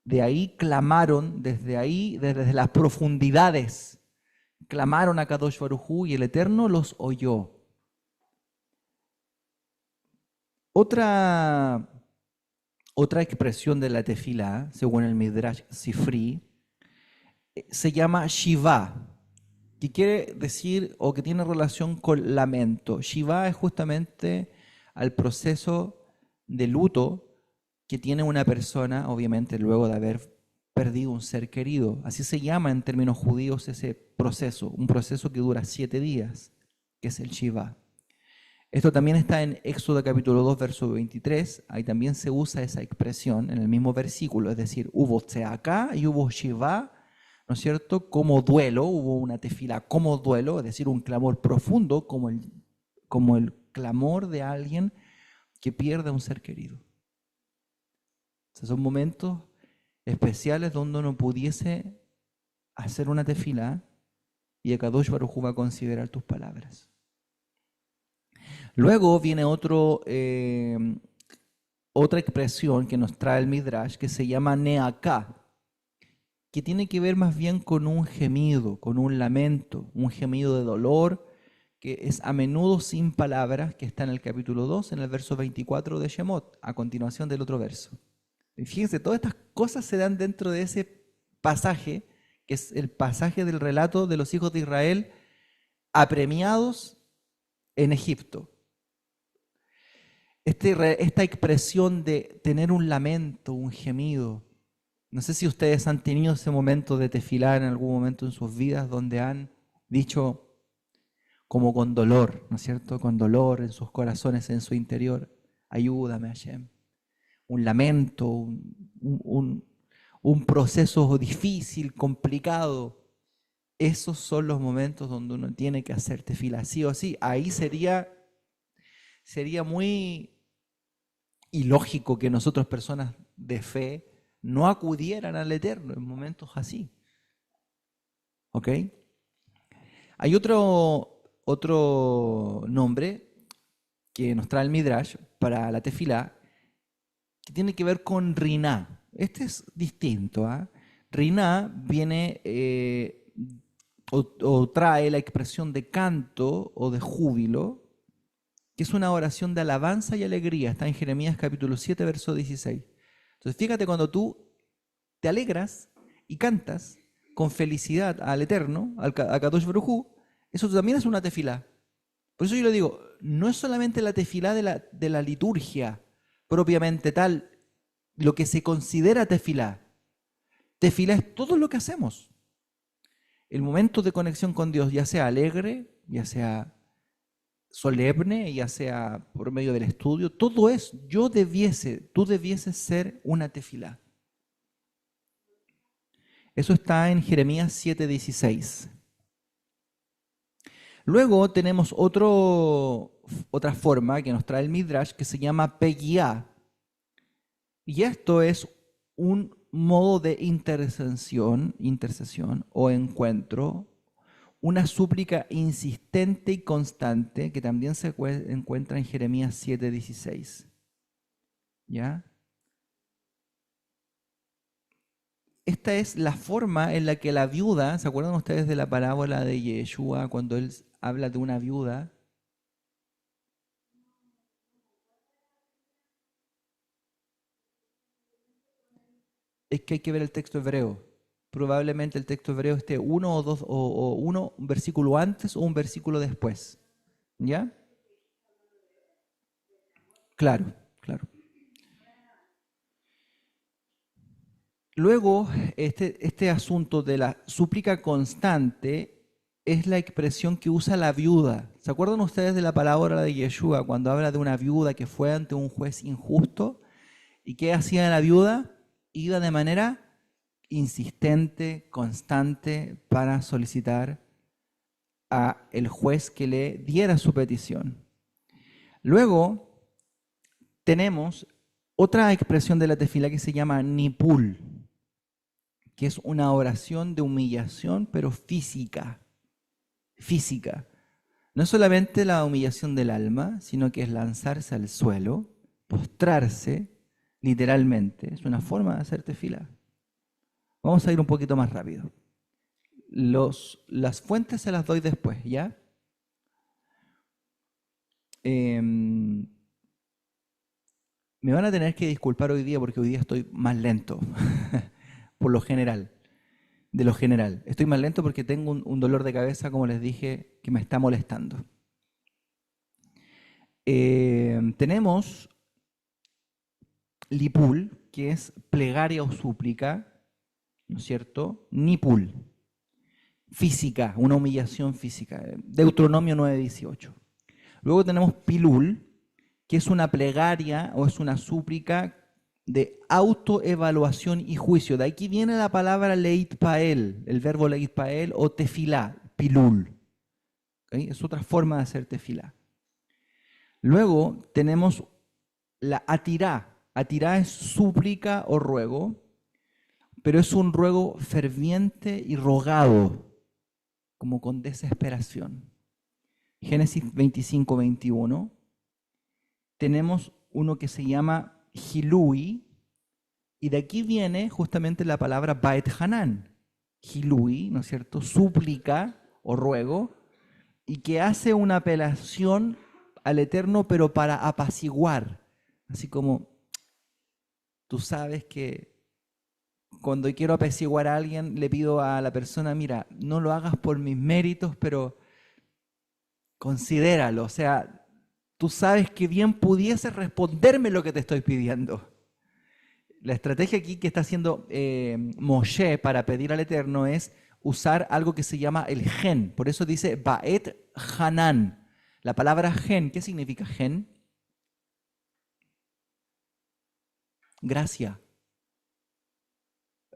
Speaker 1: De ahí clamaron, desde las profundidades, clamaron a Kadosh Baruj Hu y el Eterno los oyó. Otra expresión de la tefilá, según el Midrash Sifri, se llama Shiva, que quiere decir o que tiene relación con lamento. Shiva es justamente al proceso de luto que tiene una persona, obviamente luego de haber perdido un ser querido. Así se llama en términos judíos ese proceso, un proceso que dura 7 días, que es el Shiva. Esto también está en Éxodo capítulo 2, verso 23. Ahí también se usa esa expresión en el mismo versículo, es decir, hubo tzeaka y hubo shiva, ¿no es cierto? Como duelo, hubo una tefila como duelo, es decir, un clamor profundo como el clamor de alguien que pierde a un ser querido. O sea, son momentos especiales donde uno pudiese hacer una tefila y a Kadosh Baruj Hu va a considerar tus palabras. Luego viene otra expresión que nos trae el Midrash que se llama neaká, que tiene que ver más bien con un gemido, con un lamento, un gemido de dolor, que es a menudo sin palabras, que está en el capítulo 2, en el verso 24 de Shemot, a continuación del otro verso. Y fíjense, todas estas cosas se dan dentro de ese pasaje, que es el pasaje del relato de los hijos de Israel apremiados en Egipto. Esta expresión de tener un lamento, un gemido. No sé si ustedes han tenido ese momento de tefilá en algún momento en sus vidas donde han dicho como con dolor, ¿no es cierto? Con dolor en sus corazones, en su interior, ayúdame, Hashem. Un lamento, un proceso difícil, complicado. Esos son los momentos donde uno tiene que hacer tefilá, sí o sí. Ahí sería muy ilógico que nosotros, personas de fe, no acudieran al Eterno en momentos así. ¿Ok? Hay otro nombre que nos trae el Midrash para la tefilá que tiene que ver con Riná. Este es distinto. Riná viene o trae la expresión de canto o de júbilo, que es una oración de alabanza y alegría. Está en Jeremías capítulo 7, verso 16. Entonces, fíjate, cuando tú te alegras y cantas con felicidad al Eterno, a Kadosh Baruj Hu, eso también es una tefilá. Por eso yo le digo, no es solamente la tefilá de la liturgia, propiamente tal, lo que se considera tefilá. Tefilá es todo lo que hacemos. El momento de conexión con Dios, ya sea alegre, ya sea solemne, ya sea por medio del estudio, todo es, tú debieses ser una tefilá. Eso está en Jeremías 7:16. Luego tenemos otra forma que nos trae el Midrash que se llama Peguiá. Y esto es un modo de intercesión o encuentro, una súplica insistente y constante que también se encuentra en Jeremías 7:16. ¿Ya? Esta es la forma en la que la viuda, ¿se acuerdan ustedes de la parábola de Yeshua cuando él habla de una viuda? Es que hay que ver el texto hebreo. Probablemente el texto hebreo esté uno o dos, o uno, un versículo antes o un versículo después. ¿Ya? Claro, claro. Luego, este asunto de la súplica constante es la expresión que usa la viuda. ¿Se acuerdan ustedes de la palabra de Yeshua cuando habla de una viuda que fue ante un juez injusto? ¿Y qué hacía la viuda? Iba de manera insistente, constante, para solicitar a el juez que le diera su petición. Luego tenemos otra expresión de la tefila que se llama nipul, que es una oración de humillación, pero física. Física. No es solamente la humillación del alma, sino que es lanzarse al suelo, postrarse, literalmente. Es una forma de hacer tefila. Vamos a ir un poquito más rápido. Las fuentes se las doy después, ¿ya? Me van a tener que disculpar hoy día porque hoy día estoy más lento, por lo general, de lo general. Estoy más lento porque tengo un dolor de cabeza, como les dije, que me está molestando. Tenemos lipul, que es plegaria o súplica, ¿no es cierto? Nipul, física, una humillación física. Deuteronomio 9:18. Luego tenemos pilul, que es una plegaria o es una súplica de autoevaluación y juicio. De aquí viene la palabra leit pael, el verbo leit pael o tefilá, pilul. ¿Okay? Es otra forma de hacer tefilá. Luego tenemos la atirá. Atirá es súplica o ruego, pero es un ruego ferviente y rogado, como con desesperación. Génesis 25:21. Tenemos uno que se llama Hilui, y de aquí viene justamente la palabra Baet Hanan. Hilui, ¿no es cierto? Súplica o ruego, y que hace una apelación al Eterno, pero para apaciguar. Así como tú sabes que cuando quiero apaciguar a alguien, le pido a la persona, mira, no lo hagas por mis méritos, pero considéralo. O sea, tú sabes que bien pudiese responderme lo que te estoy pidiendo. La estrategia aquí que está haciendo Moshe para pedir al Eterno es usar algo que se llama el gen. Por eso dice Baet Hanan. La palabra gen, ¿qué significa gen? Gracia.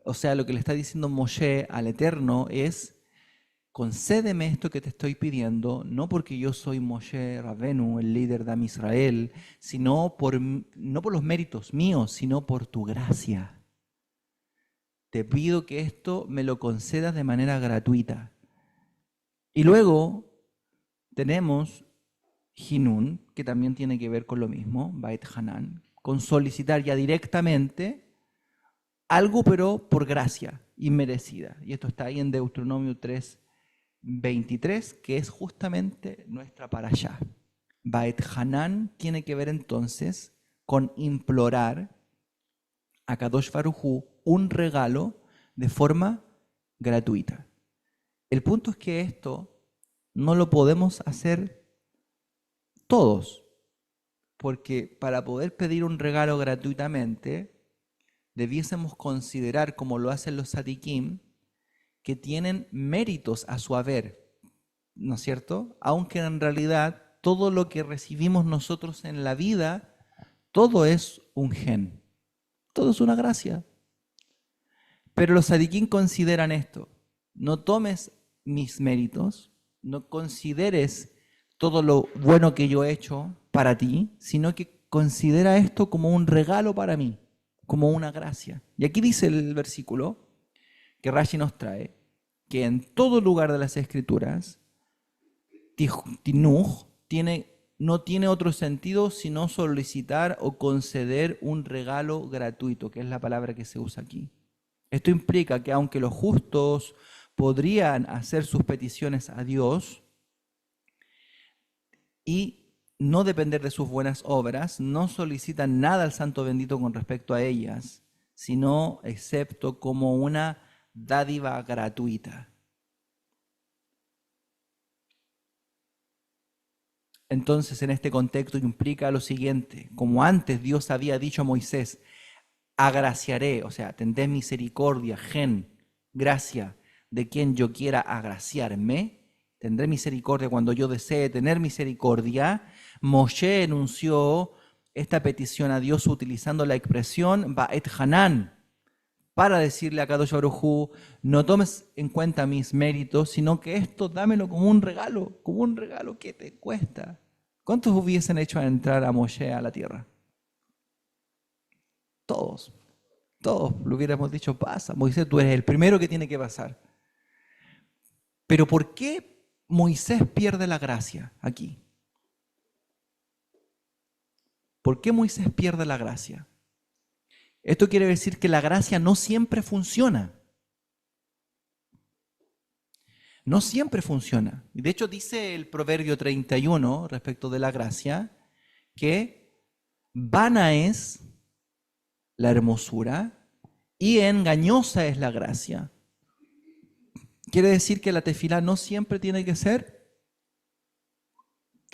Speaker 1: O sea, lo que le está diciendo Moshe al Eterno es, concédeme esto que te estoy pidiendo, no porque yo soy Moshe Rabenu, el líder de Am Israel, sino no por los méritos míos, sino por tu gracia. Te pido que esto me lo concedas de manera gratuita. Y luego tenemos Hinun, que también tiene que ver con lo mismo, Bait Hanan, con solicitar ya directamente algo, pero por gracia inmerecida. Y esto está ahí en Deuteronomio 3:23, que es justamente nuestra parashá. Bait Hanan tiene que ver entonces con implorar a Kadosh Baruj Hu un regalo de forma gratuita. El punto es que esto no lo podemos hacer todos. porque para poder pedir un regalo gratuitamente, debiésemos considerar, como lo hacen los tzadikim, que tienen méritos a su haber, ¿no es cierto? Aunque en realidad todo lo que recibimos nosotros en la vida, todo es un gen, todo es una gracia. Pero los tzadikim consideran esto: no tomes mis méritos, no consideres todo lo bueno que yo he hecho para ti, sino que considera esto como un regalo para mí, como una gracia. Y aquí dice el versículo que Rashi nos trae, que en todo lugar de las Escrituras, tinuj no tiene otro sentido sino solicitar o conceder un regalo gratuito, que es la palabra que se usa aquí. Esto implica que aunque los justos podrían hacer sus peticiones a Dios y no depender de sus buenas obras, no solicitan nada al Santo Bendito con respecto a ellas, sino excepto como una dádiva gratuita. Entonces, en este contexto implica lo siguiente: como antes Dios había dicho a Moisés, agraciaré, o sea, tendré misericordia, gracia, de quien yo quiera agraciarme, tendré misericordia cuando yo desee tener misericordia. Moshe enunció esta petición a Dios utilizando la expresión Ba'et Hanan, para decirle a Kadosh Baruj Hu, no tomes en cuenta mis méritos, sino que esto dámelo como un regalo que te cuesta. ¿Cuántos hubiesen hecho entrar a Moshe a la tierra? Todos lo hubiéramos dicho, pasa, Moisés, tú eres el primero que tiene que pasar. Pero ¿por qué Moisés pierde la gracia aquí? ¿Por qué Moisés pierde la gracia? Esto quiere decir que la gracia no siempre funciona. No siempre funciona. De hecho, dice el Proverbio 31 respecto de la gracia, que vana es la hermosura y engañosa es la gracia. Quiere decir que la tefilá no siempre tiene que ser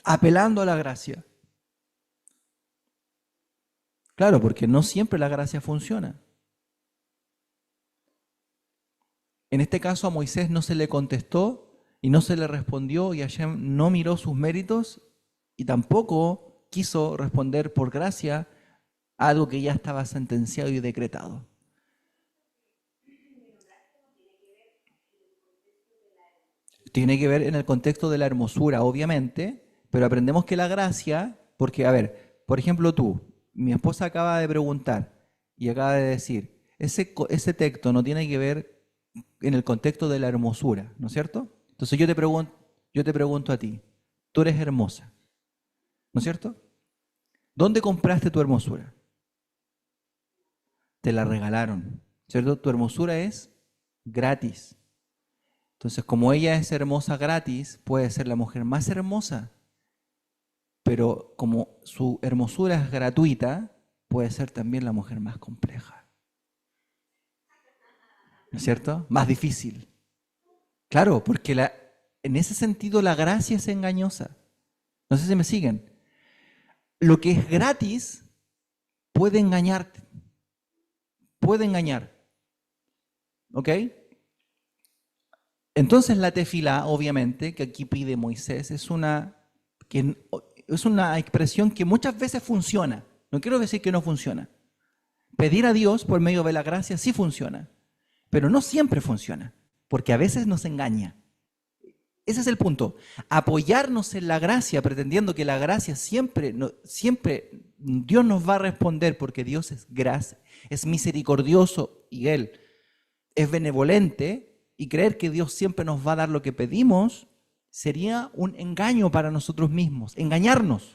Speaker 1: apelando a la gracia. Claro, porque no siempre la gracia funciona. En este caso a Moisés no se le contestó y no se le respondió, y Hashem no miró sus méritos y tampoco quiso responder por gracia a algo que ya estaba sentenciado y decretado. Tiene que ver en el contexto de la hermosura, obviamente, pero aprendemos que la gracia, porque, a ver, por ejemplo tú, mi esposa acaba de preguntar y acaba de decir, ese texto no tiene que ver en el contexto de la hermosura, ¿no es cierto? Entonces yo te pregunto a ti, tú eres hermosa, ¿no es cierto? ¿Dónde compraste tu hermosura? Te la regalaron, ¿cierto? Tu hermosura es gratis. Entonces, como ella es hermosa gratis, puede ser la mujer más hermosa, pero como su hermosura es gratuita, puede ser también la mujer más compleja. ¿No es cierto? Más difícil. Claro, porque en ese sentido la gracia es engañosa. No sé si me siguen. Lo que es gratis puede engañarte. Puede engañar. ¿Ok? Entonces la tefilá, obviamente, que aquí pide Moisés, es una expresión que muchas veces funciona. No quiero decir que no funciona. Pedir a Dios por medio de la gracia sí funciona, pero no siempre funciona, porque a veces nos engaña. Ese es el punto. Apoyarnos en la gracia, pretendiendo que la gracia siempre Dios nos va a responder, porque Dios es gracia, es misericordioso y Él es benevolente, y creer que Dios siempre nos va a dar lo que pedimos sería un engaño para nosotros mismos, engañarnos.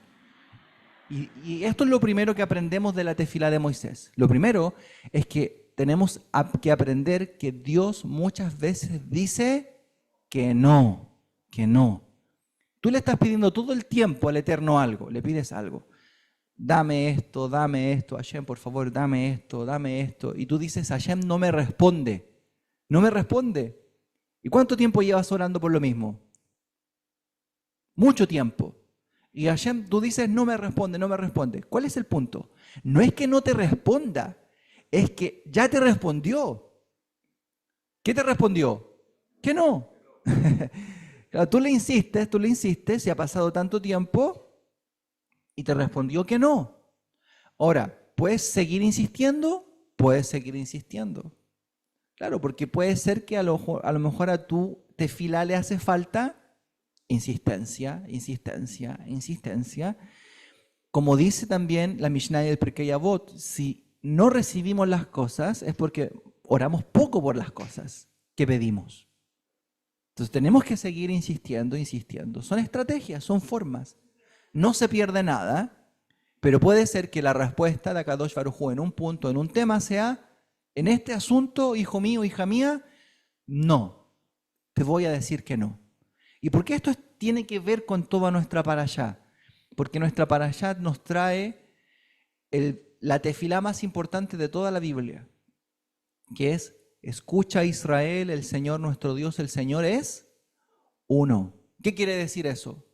Speaker 1: Y esto es lo primero que aprendemos de la tefilá de Moisés. Lo primero es que tenemos que aprender que Dios muchas veces dice que no. Tú le estás pidiendo todo el tiempo al Eterno algo, le pides algo. Dame esto, Hashem, por favor, dame esto. Y tú dices, Hashem no me responde. No me responde. ¿Y cuánto tiempo llevas orando por lo mismo? Mucho tiempo. Y Hashem, tú dices, no me responde, no me responde. ¿Cuál es el punto? No es que no te responda, es que ya te respondió. ¿Qué te respondió? Que no. Claro, tú le insistes, y ha pasado tanto tiempo y te respondió que no. Ahora, ¿puedes seguir insistiendo? Puedes seguir insistiendo. Claro, porque puede ser que a lo mejor a tu tefilá le hace falta insistencia, insistencia, insistencia. Como dice también la Mishnah del Pirkei Avot, si no recibimos las cosas es porque oramos poco por las cosas que pedimos. Entonces tenemos que seguir insistiendo, insistiendo. Son estrategias, son formas. No se pierde nada, pero puede ser que la respuesta de Akadosh Baruj Hu en un punto, en un tema sea, en este asunto, hijo mío, hija mía, no. Te voy a decir que no. ¿Y por qué esto tiene que ver con toda nuestra parashá? Porque nuestra parashá nos trae la tefilá más importante de toda la Biblia, que es: escucha Israel, el Señor nuestro Dios, el Señor es uno. ¿Qué quiere decir eso?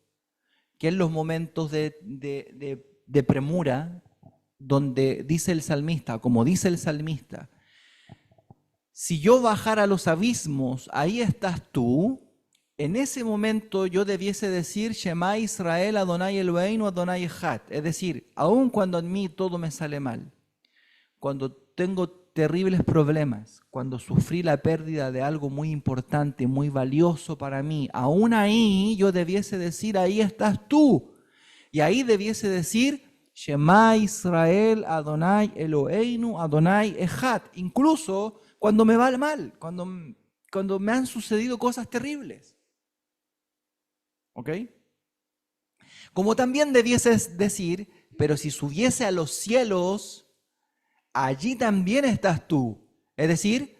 Speaker 1: Que en los momentos de premura, donde dice el salmista, como dice el salmista, si yo bajara a los abismos, ahí estás tú. En ese momento yo debiese decir Shema Israel, Adonai Eloheinu, Adonai Echad. Es decir, aun cuando en mí todo me sale mal, cuando tengo terribles problemas, cuando sufrí la pérdida de algo muy importante, muy valioso para mí, aún ahí yo debiese decir, ahí estás tú. Y ahí debiese decir Shema Israel, Adonai Eloheinu, Adonai Echad. Incluso cuando me va mal, cuando me han sucedido cosas terribles. ¿Ok? Como también debieses decir, pero si subiese a los cielos, allí también estás tú. Es decir,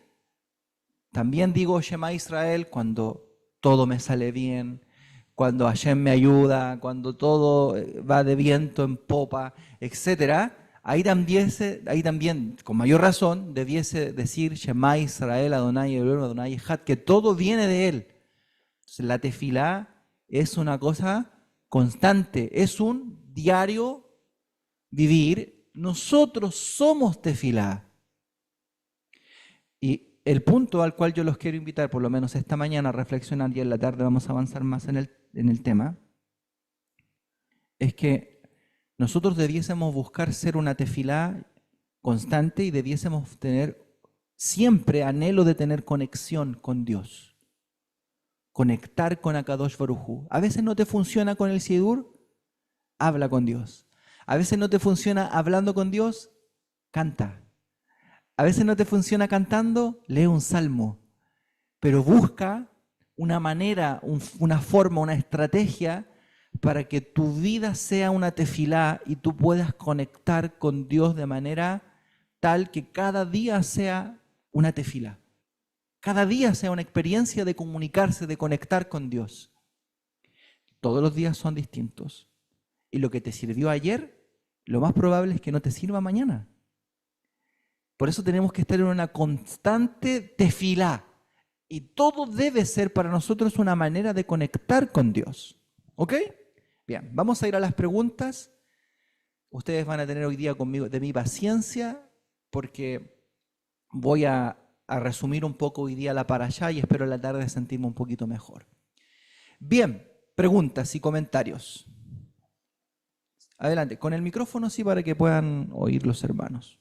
Speaker 1: también digo Shema Israel cuando todo me sale bien, cuando Hashem me ayuda, cuando todo va de viento en popa, etc. Ahí también, con mayor razón, debiese decir Shema Israel, Adonai Elohim, Adonai Echad, que todo viene de Él. Entonces, la tefilá es una cosa constante, es un diario vivir. Nosotros somos tefilá. Y el punto al cual yo los quiero invitar, por lo menos esta mañana, a reflexionar, y en la tarde vamos a avanzar más en el tema, es que nosotros debiésemos buscar ser una tefilá constante y debiésemos tener siempre anhelo de tener conexión con Dios. Conectar con Akadosh Baruj Hu. A veces no te funciona con el Sidur, habla con Dios. A veces no te funciona hablando con Dios, canta. A veces no te funciona cantando, lee un salmo. Pero busca una manera, una forma, una estrategia para que tu vida sea una tefilá y tú puedas conectar con Dios de manera tal que cada día sea una tefilá. Cada día sea una experiencia de comunicarse, de conectar con Dios. Todos los días son distintos. Y lo que te sirvió ayer, lo más probable es que no te sirva mañana. Por eso tenemos que estar en una constante tefilá. Y todo debe ser para nosotros una manera de conectar con Dios. ¿Ok? Bien, vamos a ir a las preguntas. Ustedes van a tener hoy día conmigo de mi paciencia, porque voy a resumir un poco hoy día la parashá y espero en la tarde sentirme un poquito mejor. Bien, preguntas y comentarios. Adelante, con el micrófono sí para que puedan oír los hermanos.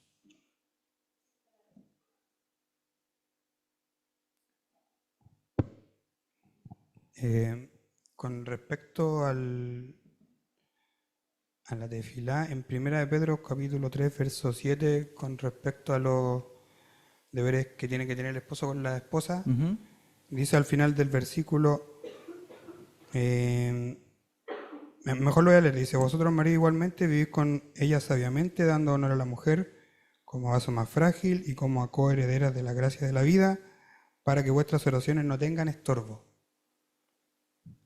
Speaker 2: Con respecto a la tefilá, en 1 de Pedro capítulo 3, verso 7, con respecto a los deberes que tiene que tener el esposo con la esposa, dice al final del versículo, mejor lo voy a leer, dice: vosotros, maridos, igualmente vivís con ella sabiamente, dando honor a la mujer como vaso más frágil y como a coherederas de la gracia de la vida, para que vuestras oraciones no tengan estorbo.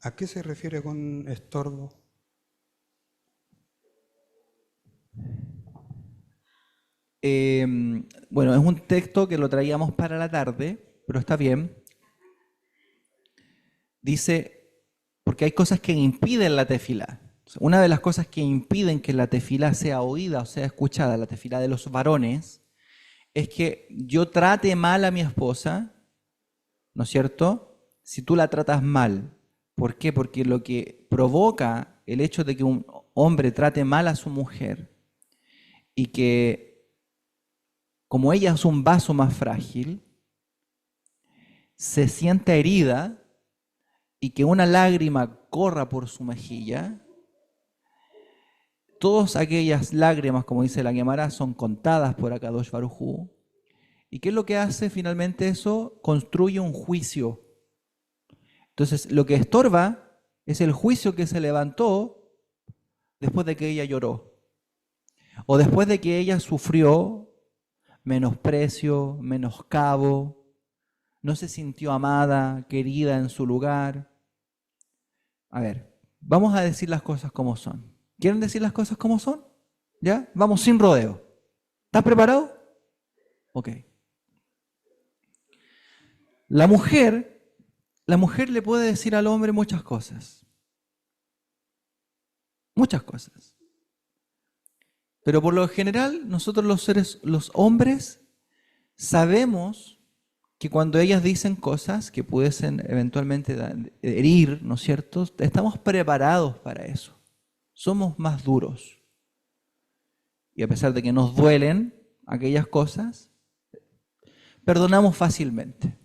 Speaker 2: ¿A qué se refiere con estorbo?
Speaker 1: Bueno, es un texto que lo traíamos para la tarde, pero está bien. Dice, porque hay cosas que impiden la tefilá. Una de las cosas que impiden que la tefilá sea oída o sea escuchada, la tefilá de los varones, es que yo trate mal a mi esposa, ¿no es cierto? Si tú la tratas mal. ¿Por qué? Porque lo que provoca el hecho de que un hombre trate mal a su mujer y que como ella es un vaso más frágil, se sienta herida y que una lágrima corra por su mejilla, todas aquellas lágrimas, como dice la Gemara, son contadas por Akadosh Baruj Hu. ¿Y qué es lo que hace finalmente eso? Construye un juicio. Entonces, lo que estorba es el juicio que se levantó después de que ella lloró. O después de que ella sufrió menosprecio, menoscabo, no se sintió amada, querida en su lugar. A ver, vamos a decir las cosas como son. ¿Quieren decir las cosas como son? ¿Ya? Vamos sin rodeo. ¿Estás preparado? Ok. La mujer le puede decir al hombre muchas cosas. Muchas cosas. Pero por lo general, nosotros los hombres, sabemos que cuando ellas dicen cosas que pudiesen eventualmente herir, ¿no es cierto? Estamos preparados para eso. Somos más duros. Y a pesar de que nos duelen aquellas cosas, perdonamos fácilmente.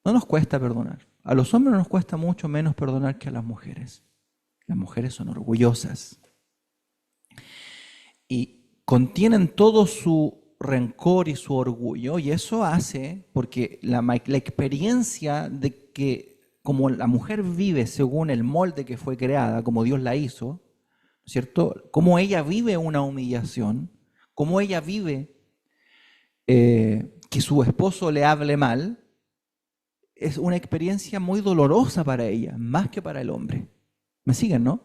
Speaker 1: No nos cuesta perdonar. A los hombres nos cuesta mucho menos perdonar que a las mujeres. Las mujeres son orgullosas y contienen todo su rencor y su orgullo, y eso hace, porque la experiencia de que como la mujer vive según el molde que fue creada, como Dios la hizo, ¿cierto? Como ella vive una humillación, como ella vive que su esposo le hable mal, es una experiencia muy dolorosa para ella, más que para el hombre. ¿Me siguen, no?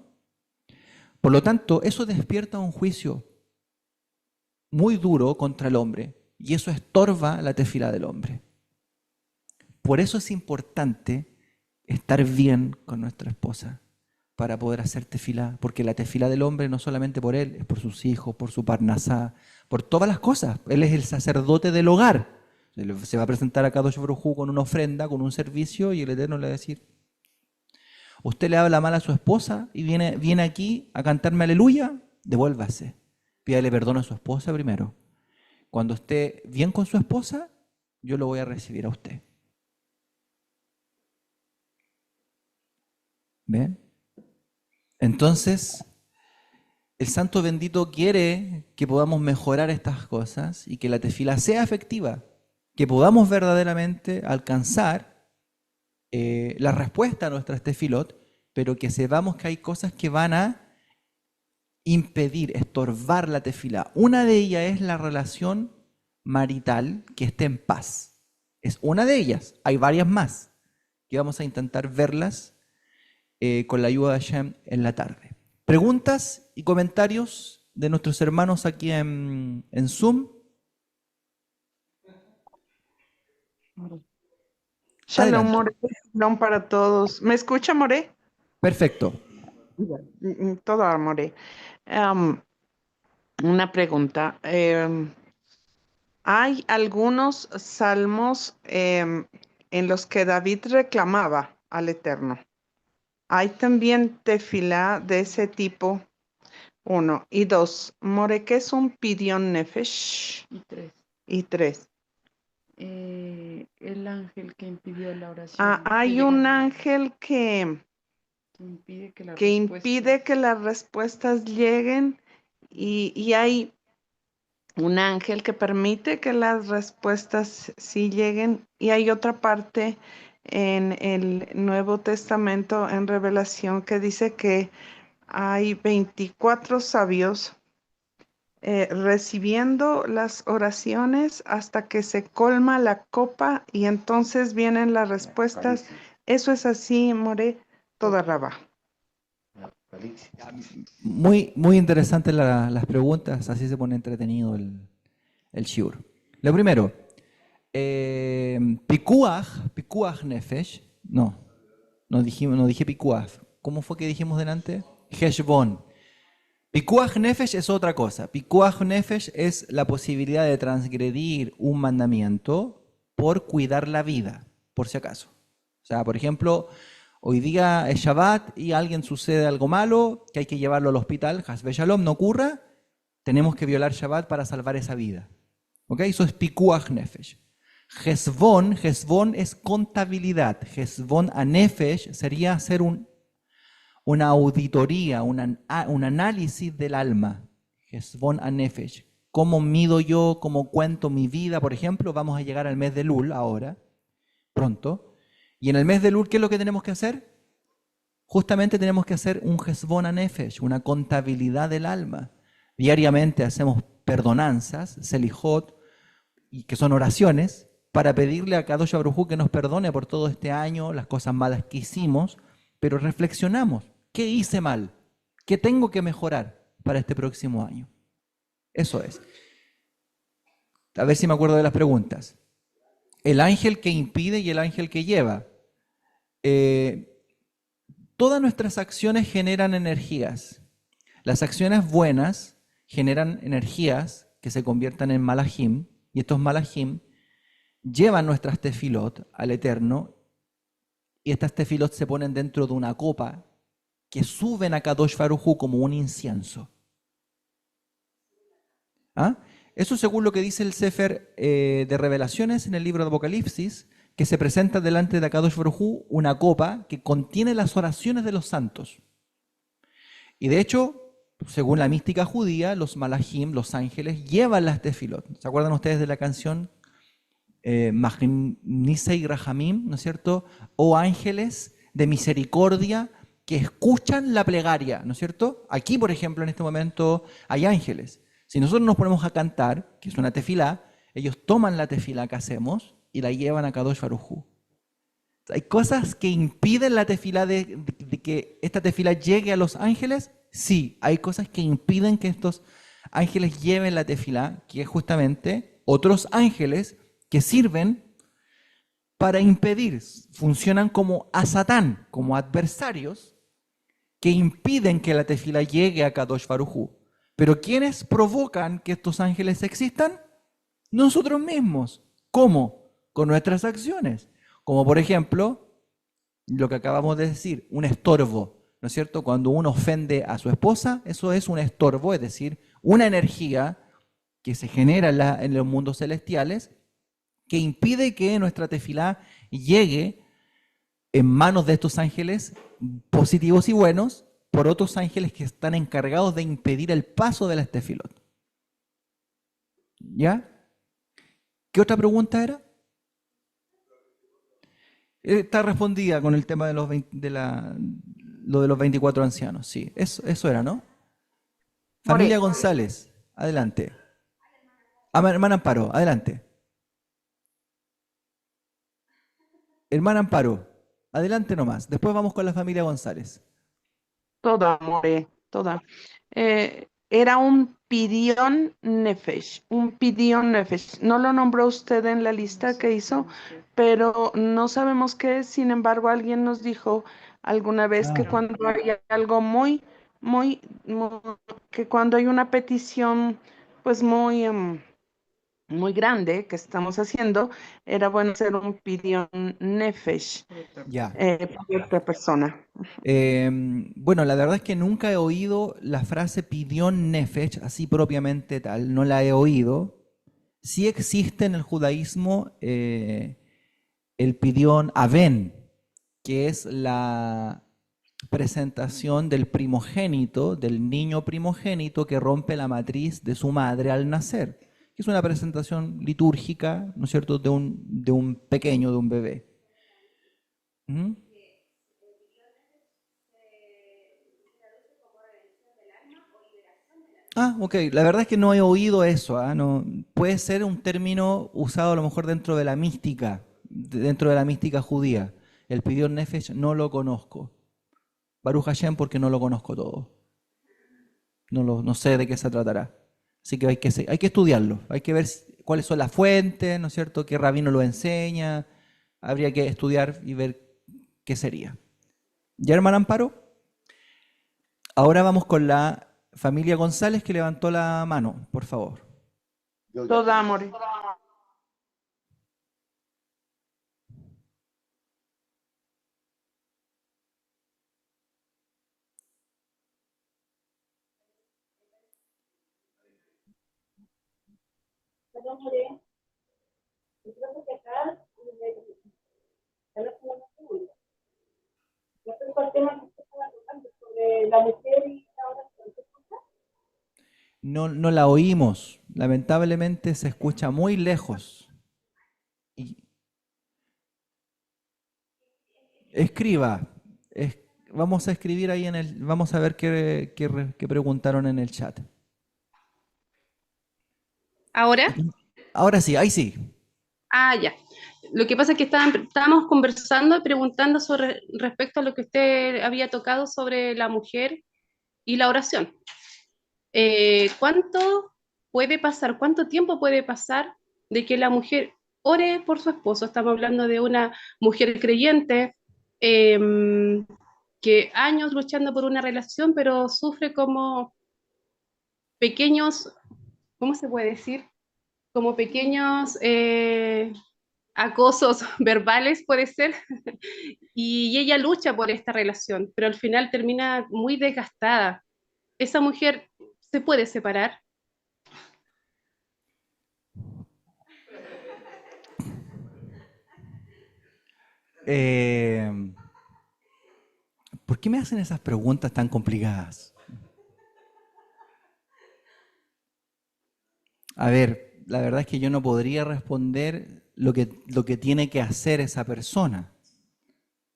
Speaker 1: Por lo tanto, eso despierta un juicio muy duro contra el hombre y eso estorba la tefilá del hombre. Por eso es importante estar bien con nuestra esposa para poder hacer tefilá, porque la tefilá del hombre no solamente por él, es por sus hijos, por su parnasá, por todas las cosas. Él es el sacerdote del hogar. Se va a presentar a Kadosh Baruj Hu con una ofrenda, con un servicio, y el Eterno le va a decir: usted le habla mal a su esposa y viene aquí a cantarme aleluya, devuélvase. Pídale perdón a su esposa primero. Cuando esté bien con su esposa, yo lo voy a recibir a usted. ¿Ven? Entonces, el Santo Bendito quiere que podamos mejorar estas cosas y que la tefila sea efectiva, que podamos verdaderamente alcanzar la respuesta a nuestras tefilot, pero que sepamos que hay cosas que van a impedir, estorbar la tefila. Una de ellas es la relación marital que esté en paz. Es una de ellas. Hay varias más que vamos a intentar verlas con la ayuda de Hashem en la tarde. Preguntas y comentarios de nuestros hermanos aquí en Zoom.
Speaker 3: Shalom,
Speaker 1: Adelante.
Speaker 3: More. Shalom para todos. ¿Me escucha, More?
Speaker 1: Perfecto.
Speaker 3: Todo, More. Una pregunta. Hay algunos salmos en los que David reclamaba al Eterno. Hay también tefilá de ese tipo. Uno. Y dos, More, ¿qué es un pidyon nefesh?
Speaker 4: Y tres,
Speaker 3: Y tres.
Speaker 4: el ángel que impidió la oración,
Speaker 3: Hay un ángel que
Speaker 4: que
Speaker 3: impide que las respuestas lleguen y hay un ángel que permite que las respuestas sí lleguen y hay otra parte en el Nuevo Testamento en Revelación que dice que hay 24 sabios recibiendo las oraciones hasta que se colma la copa y entonces vienen las respuestas. Eso es así, More, toda Rabá.
Speaker 1: Muy, muy interesantes las preguntas, así se pone entretenido el shiur. Lo primero, pikuach nefesh, no dije pikuach. ¿Cómo fue que dijimos delante? Heshbon. Pikuach Nefesh es otra cosa. Pikuach Nefesh es la posibilidad de transgredir un mandamiento por cuidar la vida, por si acaso. O sea, por ejemplo, hoy día es Shabbat y a alguien sucede algo malo, que hay que llevarlo al hospital, Hasbe Shalom, no ocurra, tenemos que violar Shabbat para salvar esa vida. ¿Ok? Eso es Pikuach Nefesh. Hesbon es contabilidad. Hesbon a Nefesh sería hacer una auditoría, un análisis del alma. Hesbon a Nefesh. ¿Cómo mido yo, cómo cuento mi vida? Por ejemplo, vamos a llegar al mes de Lul ahora, pronto. Y en el mes de Lul, ¿qué es lo que tenemos que hacer? Justamente tenemos que hacer un Hesbon a Nefesh, una contabilidad del alma. Diariamente hacemos perdonanzas, Selijot, y que son oraciones, para pedirle a Kadosh Baruj Hu que nos perdone por todo este año, las cosas malas que hicimos, pero reflexionamos, ¿qué hice mal? ¿Qué tengo que mejorar para este próximo año? Eso es. A ver si me acuerdo de las preguntas. El ángel que impide y el ángel que lleva. Todas nuestras acciones generan energías. Las acciones buenas generan energías que se conviertan en malajim, y estos malajim llevan nuestras tefilot al Eterno, y estas tefilot se ponen dentro de una copa que suben a Kadosh Baruj Hu como un incienso. ¿Ah? Eso según lo que dice el Sefer de Revelaciones en el libro de Apocalipsis, que se presenta delante de Kadosh Baruj Hu una copa que contiene las oraciones de los santos. Y de hecho, según la mística judía, los malajim, los ángeles, llevan las tefilot. ¿Se acuerdan ustedes de la canción Nisei Rahamim, ¿no es cierto? O ángeles de misericordia que escuchan la plegaria, ¿no es cierto? Aquí, por ejemplo, en este momento hay ángeles. Si nosotros nos ponemos a cantar, que es una tefilá, ellos toman la tefilá que hacemos y la llevan a Kadosh Baruj Hu. ¿Hay cosas que impiden la tefilá de que esta tefilá llegue a los ángeles? Sí, hay cosas que impiden que estos ángeles lleven la tefilá, que es justamente otros ángeles que sirven para impedir, funcionan como a Satán, como adversarios que impiden que la tefilá llegue a Kadosh Baruj Hu. Pero ¿quiénes provocan que estos ángeles existan? Nosotros mismos. ¿Cómo? Con nuestras acciones. Como por ejemplo, lo que acabamos de decir, un estorbo, ¿no es cierto? Cuando uno ofende a su esposa, eso es un estorbo, es decir, una energía que se genera en los mundos celestiales que impide que nuestra tefilá llegue en manos de estos ángeles positivos y buenos por otros ángeles que están encargados de impedir el paso de las tefilot. ¿Ya? ¿Qué otra pregunta era? Está respondida con el tema de lo de los 24 ancianos. Sí, eso era, ¿no? Familia González, adelante. Hermana Amparo, adelante. Hermana Amparo, adelante nomás. Después vamos con la familia González.
Speaker 3: Toda, more, toda. Era un pidión nefesh, un pidión nefesh. No lo nombró usted en la lista que hizo, pero no sabemos qué es. Sin embargo, alguien nos dijo alguna vez que cuando hay algo que cuando hay una petición, pues muy grande que estamos haciendo, era bueno hacer un pidión nefesh
Speaker 1: Ya.
Speaker 3: por otra persona.
Speaker 1: Bueno, la verdad es que nunca he oído la frase pidión nefesh, así propiamente tal, no la he oído. Sí existe en el judaísmo el pidión aven, que es la presentación del primogénito, del niño primogénito que rompe la matriz de su madre al nacer, que es una presentación litúrgica, ¿no es cierto?, de un pequeño, de un bebé. ¿Mm? Ah, ok. La verdad es que no he oído eso. No, puede ser un término usado a lo mejor dentro de la mística, dentro de la mística judía. El pidión nefesh no lo conozco. Baruch Hashem porque no lo conozco todo. No sé de qué se tratará. Así que hay que estudiarlo. Hay que ver cuáles son las fuentes, ¿no es cierto? ¿Qué rabino lo enseña? Habría que estudiar y ver qué sería. ¿Ya, hermana Amparo? Ahora vamos con la familia González que levantó la mano, por favor.
Speaker 3: Toda amor.
Speaker 1: No, no la oímos. Lamentablemente se escucha muy lejos. Y escriba. Vamos a escribir ahí vamos a ver qué preguntaron en el chat.
Speaker 5: ¿Ahora?
Speaker 1: Ahora sí, ahí sí.
Speaker 5: Ah, ya. Lo que pasa es que estábamos conversando y preguntando respecto a lo que usted había tocado sobre la mujer y la oración. ¿Cuánto puede pasar, cuánto tiempo puede pasar de que la mujer ore por su esposo? Estamos hablando de una mujer creyente que años luchando por una relación, pero sufre como pequeños, ¿cómo se puede decir? Como pequeños acosos verbales, puede ser, y ella lucha por esta relación, pero al final termina muy desgastada. ¿Esa mujer se puede separar?
Speaker 1: Eh, ¿Por qué me hacen esas preguntas tan complicadas? A ver, la verdad es que yo no podría responder lo que tiene que hacer esa persona.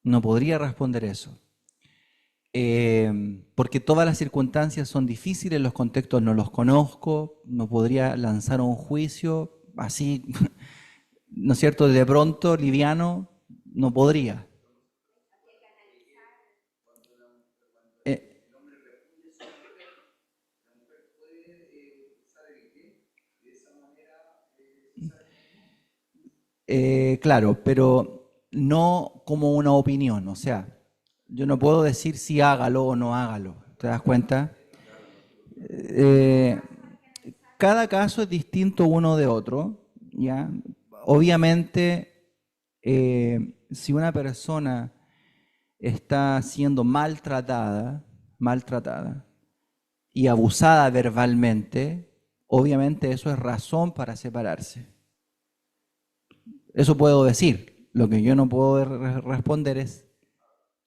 Speaker 1: No podría responder eso. Porque todas las circunstancias son difíciles, los contextos no los conozco, no podría lanzar un juicio así, ¿no es cierto? De pronto, liviano, no podría. Eh, claro, pero no como una opinión, o sea, yo no puedo decir si hágalo o no hágalo, ¿te das cuenta? Eh, Cada caso es distinto uno de otro, ¿ya? Obviamente, si una persona está siendo maltratada y abusada verbalmente, obviamente eso es razón para separarse. Eso puedo decir. Lo que yo no puedo responder es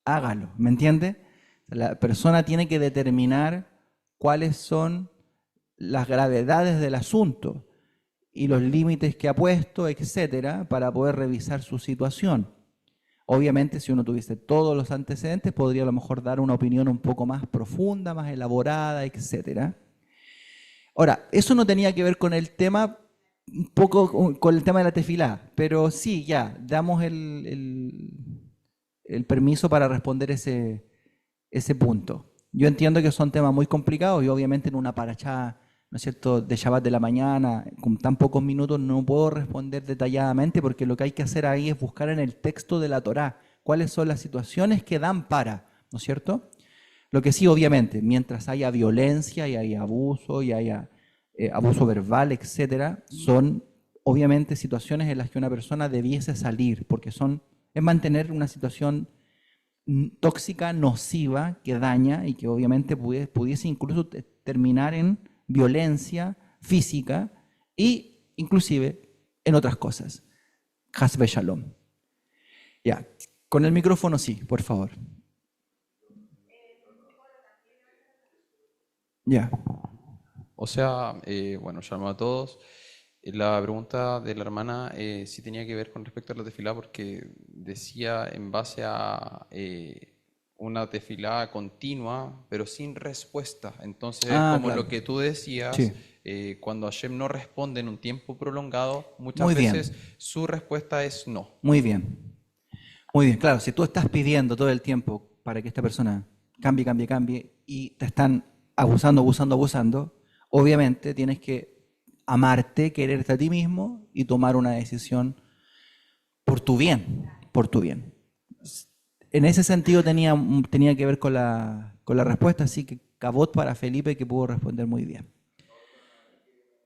Speaker 1: hágalo, ¿me entiende? La persona tiene que determinar cuáles son las gravedades del asunto y los límites que ha puesto, etcétera, para poder revisar su situación. Obviamente, si uno tuviese todos los antecedentes, podría a lo mejor dar una opinión un poco más profunda, más elaborada, etcétera. Ahora, eso no tenía que ver con el tema, un poco con el tema de la tefilá, pero sí, ya, damos el permiso para responder ese punto. Yo entiendo que son temas muy complicados y obviamente en una parachá, ¿no es cierto?, de Shabbat de la mañana, con tan pocos minutos, no puedo responder detalladamente porque lo que hay que hacer ahí es buscar en el texto de la Torá cuáles son las situaciones que dan para, ¿no es cierto? Lo que sí, obviamente, mientras haya violencia y haya abuso y haya abuso verbal, etcétera, son obviamente situaciones en las que una persona debiese salir porque es mantener una situación tóxica, nociva, que daña y que obviamente pudiese incluso terminar en violencia física e inclusive en otras cosas. Hasbe Shalom. Ya, con el micrófono sí, por favor. Ya.
Speaker 6: O sea, bueno, shalom a todos. La pregunta de la hermana sí tenía que ver con respecto a la tefilá porque decía en base a una tefilá continua, pero sin respuesta. Entonces, como
Speaker 1: claro.
Speaker 6: lo que tú decías,
Speaker 1: Sí.
Speaker 6: cuando Hashem no responde en un tiempo prolongado, muchas
Speaker 1: Muy bien.
Speaker 6: veces su respuesta es no.
Speaker 1: Muy bien. Muy bien, claro, si tú estás pidiendo todo el tiempo para que esta persona cambie, cambie, cambie y te están abusando, abusando, abusando, obviamente tienes que amarte, quererte a ti mismo y tomar una decisión por tu bien, por tu bien. En ese sentido tenía que ver con con la respuesta, así que cabot para Felipe, que pudo responder muy bien.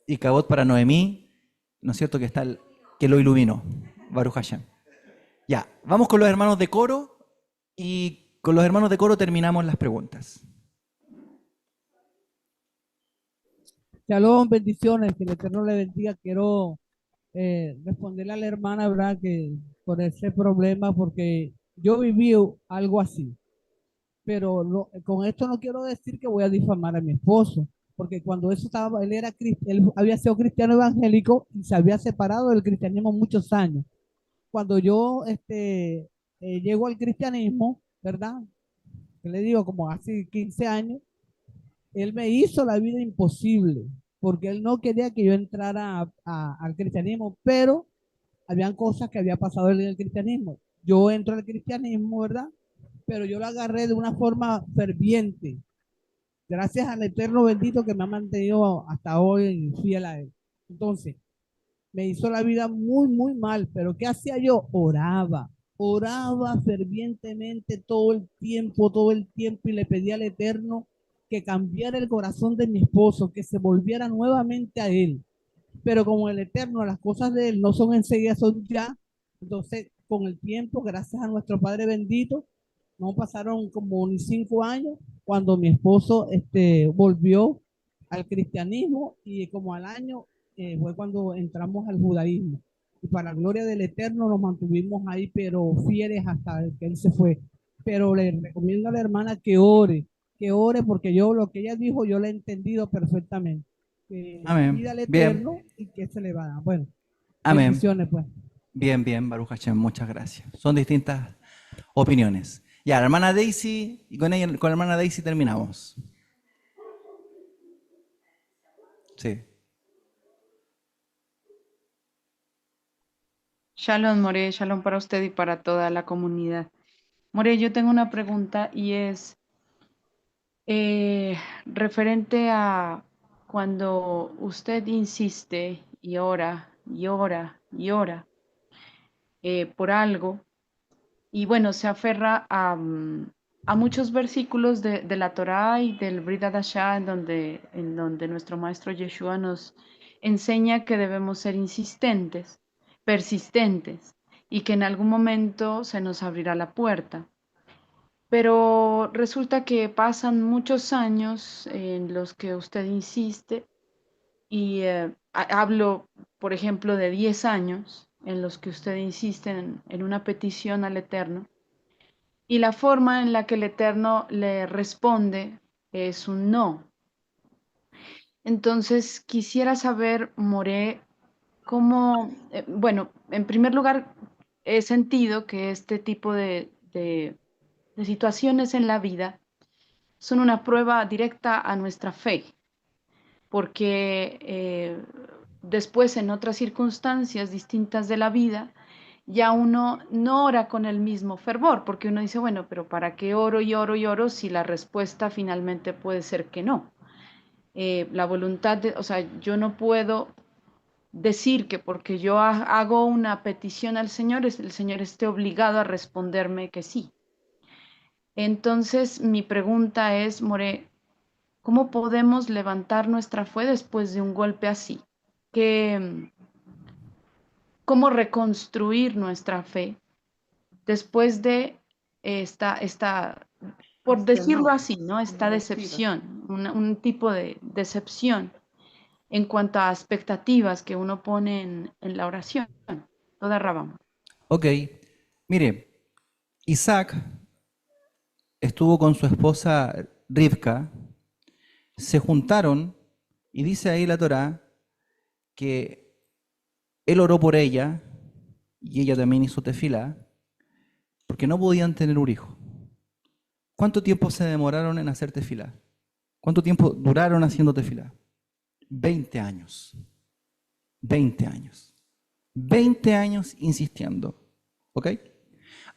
Speaker 1: Y cabot para Noemí, ¿no es cierto? Que lo iluminó. Baruch Hashem. Ya, vamos con los hermanos de coro y con los hermanos de coro terminamos las preguntas.
Speaker 7: Shalom, bendiciones, que el Eterno le bendiga. Quiero responderle a la hermana, ¿verdad? Que por ese problema, porque yo viví algo así, pero con esto no quiero decir que voy a difamar a mi esposo, porque cuando eso estaba, él había sido cristiano evangélico y se había separado del cristianismo muchos años. Cuando yo llego al cristianismo, ¿verdad? Que le digo, como hace 15 años, él me hizo la vida imposible, porque él no quería que yo entrara al cristianismo, pero habían cosas que había pasado en el cristianismo. Yo entro al cristianismo, ¿verdad? Pero yo lo agarré de una forma ferviente, gracias al Eterno bendito que me ha mantenido hasta hoy fiel a él. Entonces, me hizo la vida muy, muy mal, pero ¿qué hacía yo? Oraba fervientemente todo el tiempo y le pedía al Eterno que cambiara el corazón de mi esposo, que se volviera nuevamente a él. Pero como el Eterno, las cosas de él no son enseguida, son ya. Entonces, con el tiempo, gracias a nuestro Padre bendito, no pasaron como ni 5 años cuando mi esposo volvió al cristianismo y como al año fue cuando entramos al judaísmo. Y para la gloria del Eterno nos mantuvimos ahí, pero fieles hasta que él se fue. Pero le recomiendo a la hermana que ore porque yo lo que ella dijo yo lo he entendido perfectamente. Que
Speaker 1: Amén.
Speaker 7: pida al
Speaker 1: Bien.
Speaker 7: Eterno y que se le va a dar. Bueno,
Speaker 1: Amén.
Speaker 7: bendiciones pues.
Speaker 1: Bien, bien, Baruch Hashem, muchas gracias. Son distintas opiniones. Ya, la hermana Daisy, y con la hermana Daisy terminamos. Sí.
Speaker 4: Shalom, More, shalom para usted y para toda la comunidad. More, yo tengo una pregunta y es referente a cuando usted insiste y ora y ora y ora por algo y bueno, se aferra a muchos versículos de la Torá y del Brit Hadashah en donde nuestro maestro Yeshua nos enseña que debemos ser insistentes, persistentes y que en algún momento se nos abrirá la puerta. Pero resulta que pasan muchos años en los que usted insiste y hablo, por ejemplo, de 10 años en los que usted insiste en una petición al Eterno y la forma en la que el Eterno le responde es un no. Entonces quisiera saber, More, cómo, bueno, en primer lugar, he sentido que este tipo de situaciones en la vida son una prueba directa a nuestra fe, porque después en otras circunstancias distintas de la vida, ya uno no ora con el mismo fervor, porque uno dice, bueno, pero ¿para qué oro y oro y oro si la respuesta finalmente puede ser que no? La voluntad, o sea, yo no puedo decir que porque yo hago una petición al Señor, el Señor esté obligado a responderme que sí. Entonces, mi pregunta es, More, ¿cómo podemos levantar nuestra fe después de un golpe así? ¿Cómo reconstruir nuestra fe después de por decirlo así, ¿no? Esta decepción, un tipo de decepción en cuanto a expectativas que uno pone en la oración? Toda Rabam.
Speaker 1: Ok, mire, Isaac estuvo con su esposa Rivka, se juntaron y dice ahí la Torá que él oró por ella y ella también hizo tefilá porque no podían tener un hijo. ¿Cuánto tiempo se demoraron en hacer tefilá? ¿Cuánto tiempo duraron haciendo tefilá? 20 años. 20 años. 20 años insistiendo. ¿Ok?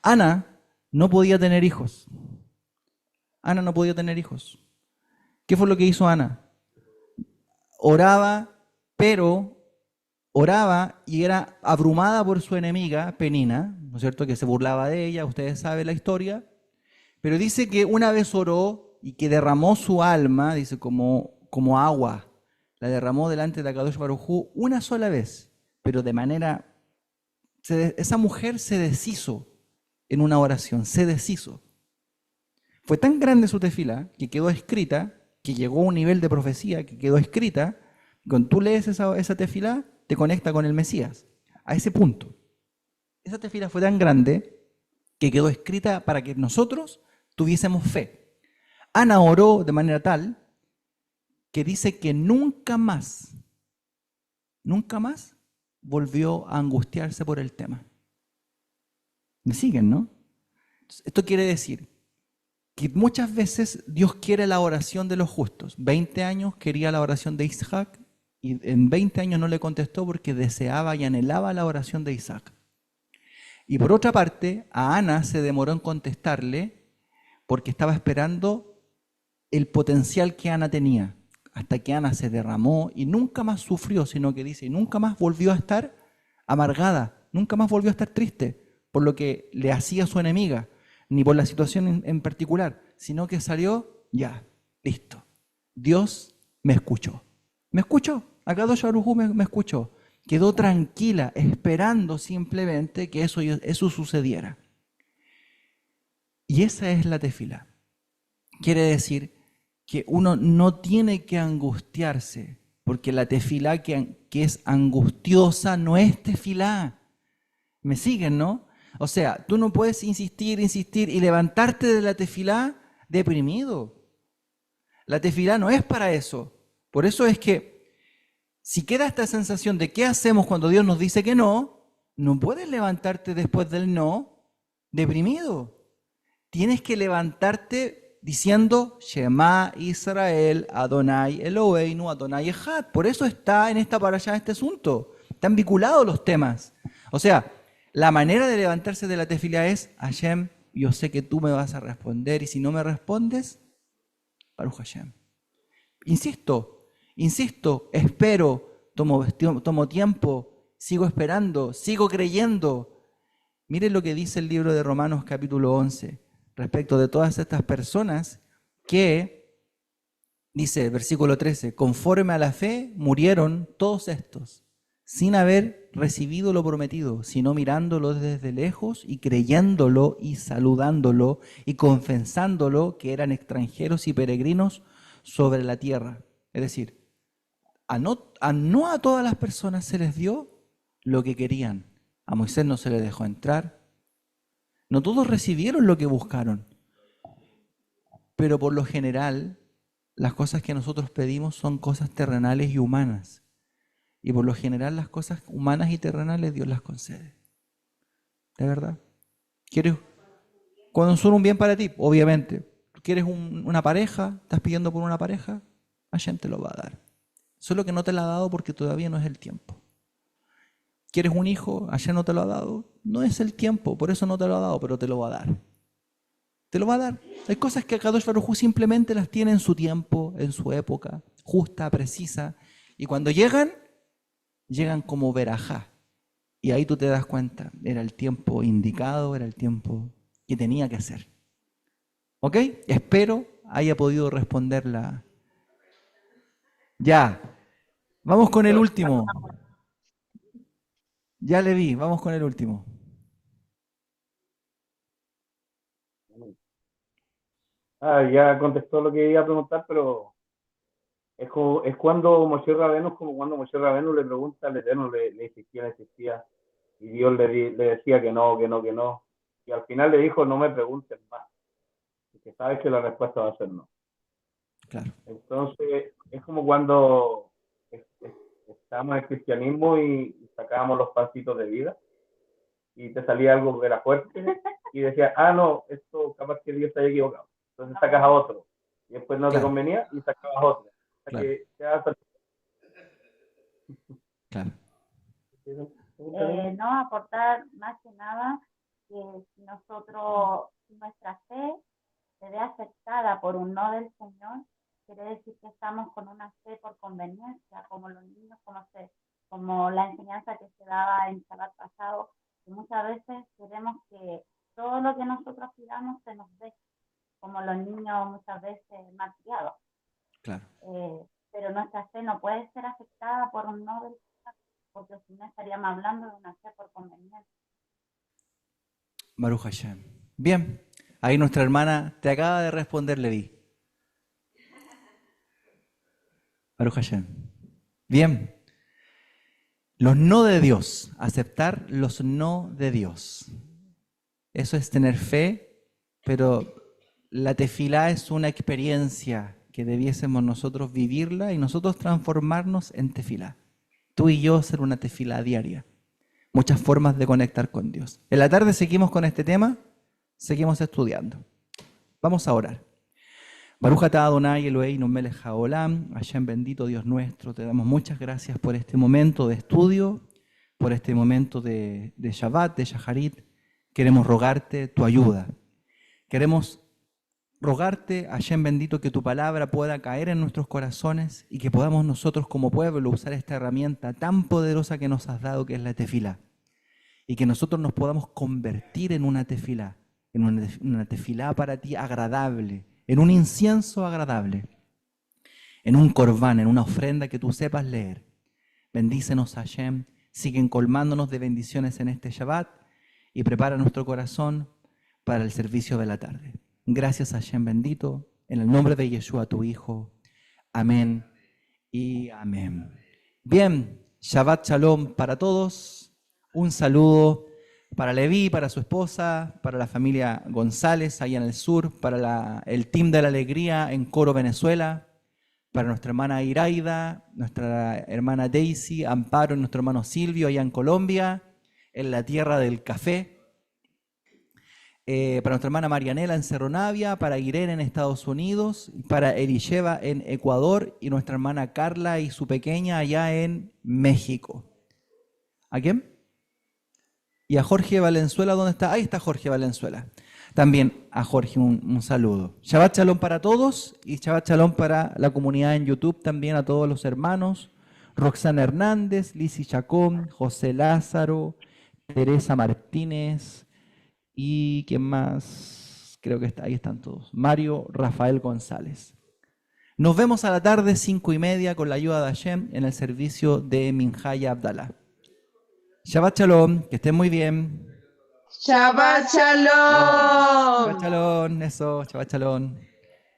Speaker 1: Ana no podía tener hijos. Ana no podía tener hijos. ¿Qué fue lo que hizo Ana? Oraba, pero oraba y era abrumada por su enemiga, Penina, ¿no es cierto? Que se burlaba de ella, ustedes saben la historia. Pero dice que una vez oró y que derramó su alma, dice, como agua. La derramó delante de Akadosh Baruj Hu una sola vez, pero de manera... esa mujer se deshizo en una oración, se deshizo. Fue tan grande su tefila que quedó escrita, que llegó a un nivel de profecía que quedó escrita. Cuando tú lees esa tefila, te conecta con el Mesías. A ese punto. Esa tefila fue tan grande que quedó escrita para que nosotros tuviésemos fe. Ana oró de manera tal que dice que nunca más volvió a angustiarse por el tema. ¿Me siguen, no? Esto quiere decir que muchas veces Dios quiere la oración de los justos. 20 años quería la oración de Isaac y en 20 años no le contestó porque deseaba y anhelaba la oración de Isaac. Y por otra parte, a Ana se demoró en contestarle porque estaba esperando el potencial que Ana tenía, hasta que Ana se derramó y nunca más sufrió, sino que dice, y nunca más volvió a estar amargada, nunca más volvió a estar triste por lo que le hacía su enemiga, ni por la situación en particular, sino que salió, ya, listo. Dios me escuchó. Me escuchó, Akadosh Baruj Hu me escuchó. Quedó tranquila, esperando simplemente que eso sucediera. Y esa es la tefila. Quiere decir que uno no tiene que angustiarse, porque la tefilá que es angustiosa no es tefilá. ¿Me siguen, no? O sea, tú no puedes insistir y levantarte de la tefilá deprimido. La tefilá no es para eso. Por eso es que si queda esta sensación de qué hacemos cuando Dios nos dice que no, no puedes levantarte después del no deprimido. Tienes que levantarte diciendo Shema Israel, Adonai Eloheinu, Adonai Echad. Por eso está en esta parashá este asunto. Están vinculados los temas. O sea, la manera de levantarse de la tefilá es Hashem, yo sé que tú me vas a responder y si no me respondes, Baruch Hashem. Insisto, espero, tomo tiempo, sigo esperando, sigo creyendo. Miren lo que dice el libro de Romanos capítulo 11 respecto de todas estas personas que, dice versículo 13, conforme a la fe murieron todos estos, sin haber recibido lo prometido, sino mirándolo desde lejos y creyéndolo y saludándolo y confesándolo que eran extranjeros y peregrinos sobre la tierra. Es decir, no a todas las personas se les dio lo que querían. A Moisés no se le dejó entrar. No todos recibieron lo que buscaron. Pero por lo general, las cosas que nosotros pedimos son cosas terrenales y humanas. Y por lo general las cosas humanas y terrenales Dios las concede. ¿De verdad? ¿Quieres? Cuando son un bien para ti, obviamente. ¿Quieres una pareja? ¿Estás pidiendo por una pareja? Hashem te lo va a dar. Solo que no te lo ha dado porque todavía no es el tiempo. ¿Quieres un hijo? Hashem no te lo ha dado. No es el tiempo, por eso no te lo ha dado, pero te lo va a dar. Te lo va a dar. Hay cosas que Akadosh Baruj Hu simplemente las tiene en su tiempo, en su época, justa, precisa. Y cuando llegan como verajá. Y ahí tú te das cuenta, era el tiempo indicado, era el tiempo que tenía que ser. ¿Ok? Espero haya podido responderla. Ya. Vamos con el último. Ya le vi, vamos con el último.
Speaker 8: Ya contestó lo que iba a preguntar, pero es cuando Moshe Rabenu, como cuando Moshe Rabenu le pregunta al Eterno, le dice quién existía, y Dios le decía que no, que no, que no. Y al final le dijo, no me preguntes más, porque sabes que la respuesta va a ser no.
Speaker 1: Claro.
Speaker 8: Entonces, es como cuando estábamos en el cristianismo y sacábamos los pancitos de vida, y te salía algo que era fuerte, y decía, no, esto capaz que Dios se haya equivocado. Entonces sacas a otro, y después no te convenía, y sacabas otro. O sea, que
Speaker 1: Claro.
Speaker 9: No aportar más que nada que si nuestra fe se ve afectada por un no del Señor, quiere decir que estamos con una fe por conveniencia, como los niños, como la enseñanza que se daba en Shabbat pasado, que muchas veces queremos que todo lo que nosotros pidamos se nos dé, como los niños muchas veces malcriados.
Speaker 1: Claro.
Speaker 9: Pero nuestra fe no puede ser afectada por un no del Señor, porque si no estaríamos hablando de una fe por conveniencia.
Speaker 1: Baruch Hashem. Bien, ahí nuestra hermana te acaba de responder, Levi. Baruch Hashem. Bien. Los no de Dios, aceptar los no de Dios. Eso es tener fe, pero la tefilá es una experiencia que debiésemos nosotros vivirla y nosotros transformarnos en tefilá. Tú y yo ser una tefilá diaria. Muchas formas de conectar con Dios. En la tarde seguimos con este tema, seguimos estudiando. Vamos a orar. Baruch atah Adonai Eloheinu melech haolam, Hashem bendito Dios nuestro, te damos muchas gracias por este momento de estudio, por este momento de Shabbat, de Shaharit. Queremos rogarte tu ayuda. Queremos rogarte, Hashem bendito, que tu palabra pueda caer en nuestros corazones y que podamos nosotros como pueblo usar esta herramienta tan poderosa que nos has dado, que es la tefilá. Y que nosotros nos podamos convertir en una tefilá, en una tefilá para ti agradable, en un incienso agradable, en un corbán, en una ofrenda que tú sepas leer. Bendícenos, Hashem, siguen colmándonos de bendiciones en este Shabbat y prepara nuestro corazón para el servicio de la tarde. Gracias, Hashem bendito, en el nombre de Yeshua, tu Hijo. Amén y amén. Bien, Shabbat Shalom para todos. Un saludo para Leví, para su esposa, para la familia González allá en el sur, para el Team de la Alegría en Coro, Venezuela, para nuestra hermana Iraida, nuestra hermana Daisy, Amparo y nuestro hermano Silvio allá en Colombia, en la tierra del café. Para nuestra hermana Marianela en Cerro Navia, para Irene en Estados Unidos, para Elisheva en Ecuador y nuestra hermana Carla y su pequeña allá en México. ¿A quién? Y a Jorge Valenzuela, ¿dónde está? Ahí está Jorge Valenzuela. También a Jorge un saludo. Shabbat Shalom para todos y Shabbat Shalom para la comunidad en YouTube, también a todos los hermanos. Roxana Hernández, Lizzy Chacón, José Lázaro, Teresa Martínez y ¿quién más? Creo que ahí están todos. Mario Rafael González. Nos vemos a la tarde, 5:30, con la ayuda de Hashem en el servicio de Minhaya Abdalá. Shabbat Shalom, que estén muy bien.
Speaker 3: Shabbat Shalom.
Speaker 1: Shabbat Shalom, eso, Shabbat Shalom.